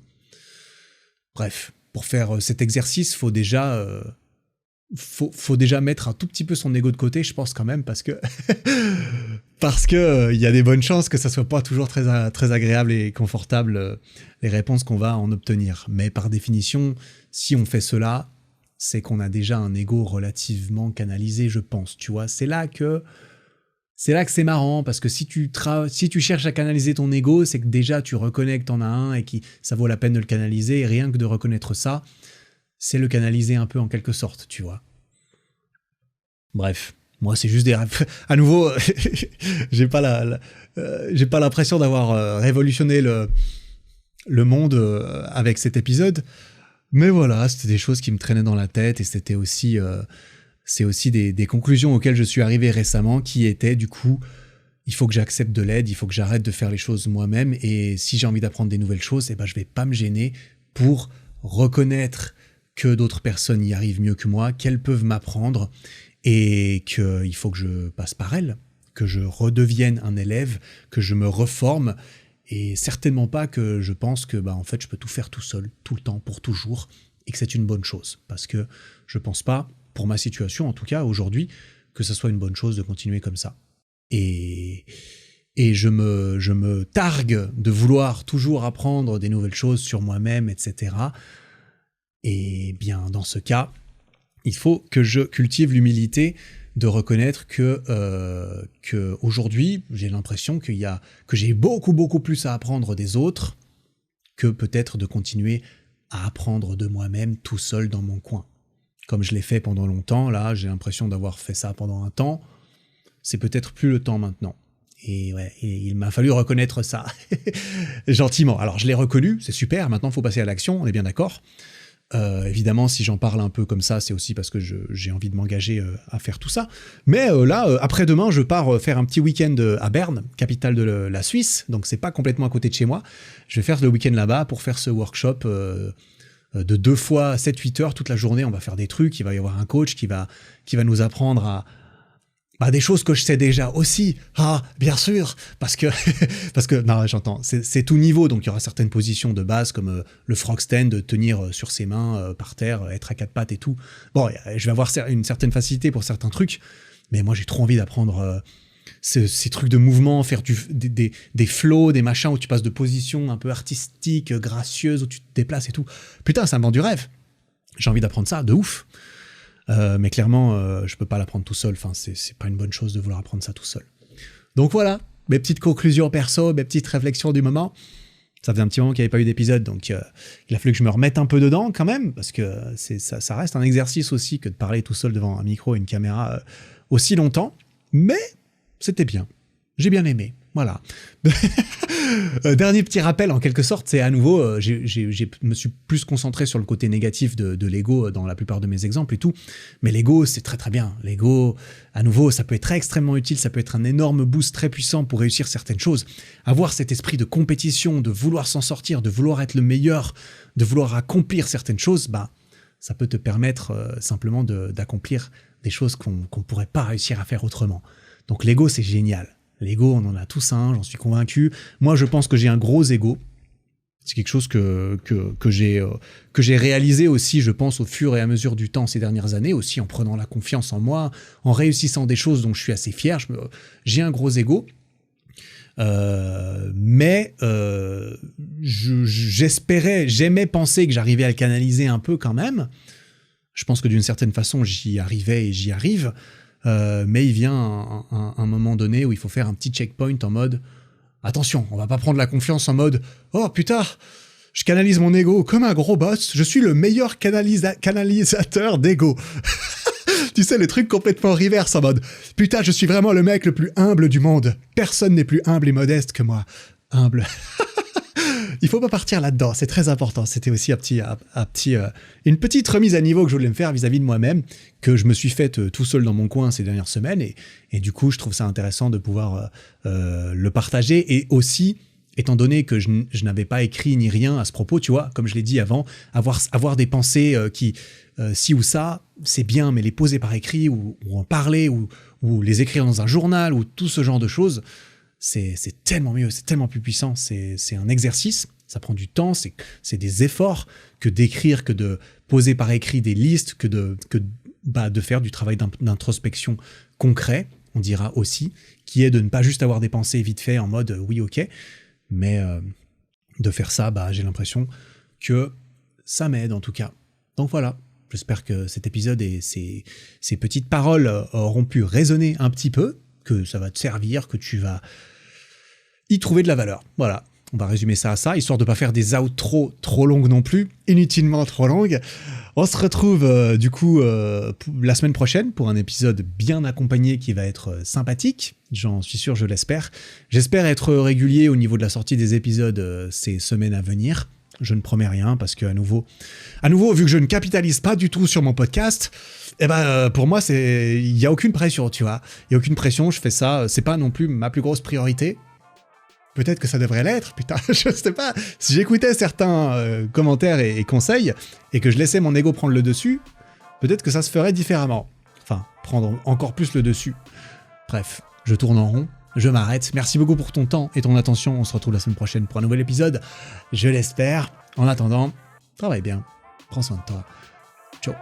Bref, pour faire cet exercice, faut déjà mettre un tout petit peu son ego de côté, je pense quand même, parce que il y a des bonnes chances que ça soit pas toujours très, très agréable et confortable les réponses qu'on va en obtenir. Mais par définition, si on fait cela, c'est qu'on a déjà un ego relativement canalisé, je pense. Tu vois, c'est là que c'est là que c'est marrant, parce que si tu cherches à canaliser ton ego, c'est que déjà tu reconnais que t'en as un et que ça vaut la peine de le canaliser, et rien que de reconnaître ça, c'est le canaliser un peu en quelque sorte, tu vois. Bref, moi c'est juste des rêves. À nouveau, j'ai pas l'impression d'avoir révolutionné le monde avec cet épisode, mais voilà, c'était des choses qui me traînaient dans la tête, et c'était aussi... c'est aussi des conclusions auxquelles je suis arrivé récemment, qui étaient du coup, il faut que j'accepte de l'aide, il faut que j'arrête de faire les choses moi-même, et si j'ai envie d'apprendre des nouvelles choses, eh ben, je vais pas me gêner pour reconnaître que d'autres personnes y arrivent mieux que moi, qu'elles peuvent m'apprendre, et qu'il faut que je passe par elles, que je redevienne un élève, que je me reforme, et certainement pas que je pense que en fait je peux tout faire tout seul, tout le temps, pour toujours, et que c'est une bonne chose, parce que je pense pas, pour ma situation en tout cas aujourd'hui, que ce soit une bonne chose de continuer comme ça. Et je me targue de vouloir toujours apprendre des nouvelles choses sur moi-même, etc. Et bien dans ce cas, il faut que je cultive l'humilité de reconnaître que aujourd'hui, j'ai l'impression que j'ai beaucoup plus à apprendre des autres que peut-être de continuer à apprendre de moi-même tout seul dans mon coin. Comme je l'ai fait pendant longtemps, là, j'ai l'impression d'avoir fait ça pendant un temps. C'est peut-être plus le temps maintenant. Et ouais, il m'a fallu reconnaître ça. Gentiment. Alors, je l'ai reconnu, c'est super, maintenant il faut passer à l'action, on est bien d'accord. Évidemment, si j'en parle un peu comme ça, c'est aussi parce que j'ai envie de m'engager à faire tout ça. Mais là, après-demain, je pars faire un petit week-end à Berne, capitale de la Suisse, donc c'est pas complètement à côté de chez moi. Je vais faire le week-end là-bas pour faire ce workshop de 2 fois 7-8 heures toute la journée. On va faire des trucs, il va y avoir un coach qui va nous apprendre à des choses que je sais déjà aussi. Ah, bien sûr, parce que non, j'entends, c'est tout niveau, donc il y aura certaines positions de base comme le frog stand, tenir sur ses mains par terre, être à 4 pattes et tout. Bon, je vais avoir une certaine facilité pour certains trucs, mais moi j'ai trop envie d'apprendre ces trucs de mouvement, faire des flows, des machins où tu passes de positions un peu artistiques, gracieuses, où tu te déplaces et tout. Putain, ça me vend du rêve. J'ai envie d'apprendre ça, de ouf. Mais clairement, je peux pas l'apprendre tout seul. Enfin, c'est pas une bonne chose de vouloir apprendre ça tout seul. Donc voilà, mes petites conclusions perso, mes petites réflexions du moment. Ça faisait un petit moment qu'il n'y avait pas eu d'épisode, donc il a fallu que je me remette un peu dedans quand même, parce que ça reste un exercice aussi que de parler tout seul devant un micro et une caméra aussi longtemps. Mais c'était bien. J'ai bien aimé. Voilà. Dernier petit rappel, en quelque sorte, c'est à nouveau, je me suis plus concentré sur le côté négatif de l'ego dans la plupart de mes exemples et tout, mais l'ego, c'est très très bien. L'ego, à nouveau, ça peut être extrêmement utile, ça peut être un énorme boost très puissant pour réussir certaines choses. Avoir cet esprit de compétition, de vouloir s'en sortir, de vouloir être le meilleur, de vouloir accomplir certaines choses, ça peut te permettre simplement d'accomplir des choses qu'on pourrait pas réussir à faire autrement. Donc l'ego, c'est génial. L'ego, on en a tous un, j'en suis convaincu. Moi, je pense que j'ai un gros ego. C'est quelque chose que j'ai réalisé aussi, je pense, au fur et à mesure du temps ces dernières années, aussi en prenant la confiance en moi, en réussissant des choses dont je suis assez fier. J'ai un gros ego. Mais j'aimais penser que j'arrivais à le canaliser un peu quand même. Je pense que d'une certaine façon, j'y arrivais et j'y arrive. Mais il vient un moment donné où il faut faire un petit checkpoint en mode attention, on va pas prendre la confiance en mode oh putain, je canalise mon ego comme un gros boss, je suis le meilleur canalisateur d'ego. Tu sais, le truc complètement reverse en mode putain, je suis vraiment le mec le plus humble du monde. Personne n'est plus humble et modeste que moi. Humble. Il faut pas partir là-dedans, c'est très important. C'était aussi une petite remise à niveau que je voulais me faire vis-à-vis de moi-même, que je me suis faite tout seul dans mon coin ces dernières semaines, et du coup, je trouve ça intéressant de pouvoir le partager, et aussi, étant donné que je n'avais pas écrit ni rien à ce propos, tu vois, comme je l'ai dit avant, avoir des pensées qui, ci ou ça, c'est bien, mais les poser par écrit, ou en parler, ou les écrire dans un journal, ou tout ce genre de choses, c'est tellement mieux, c'est tellement plus puissant, c'est un exercice, ça prend du temps, c'est des efforts que d'écrire, que de poser par écrit des listes, que de faire du travail d'introspection concret, on dira aussi, qui est de ne pas juste avoir des pensées vite fait en mode oui ok, mais de faire ça, j'ai l'impression que ça m'aide en tout cas. Donc voilà, j'espère que cet épisode et ces petites paroles auront pu résonner un petit peu. que ça va te servir, que tu vas y trouver de la valeur. Voilà, on va résumer ça à ça, histoire de pas faire des outros trop longues non plus, inutilement trop longues. On se retrouve la semaine prochaine pour un épisode bien accompagné qui va être sympathique, j'en suis sûr, je l'espère. J'espère être régulier au niveau de la sortie des épisodes ces semaines à venir. Je ne promets rien parce que à nouveau, vu que je ne capitalise pas du tout sur mon podcast, pour moi il y a aucune pression, tu vois. Il y a aucune pression, je fais ça, c'est pas non plus ma plus grosse priorité. Peut-être que ça devrait l'être, putain, je sais pas. Si j'écoutais certains commentaires et conseils, et que je laissais mon ego prendre le dessus, peut-être que ça se ferait différemment. Enfin, prendre encore plus le dessus. Bref, je tourne en rond, je m'arrête. Merci beaucoup pour ton temps et ton attention. On se retrouve la semaine prochaine pour un nouvel épisode. Je l'espère. En attendant, travaille bien. Prends soin de toi. Ciao.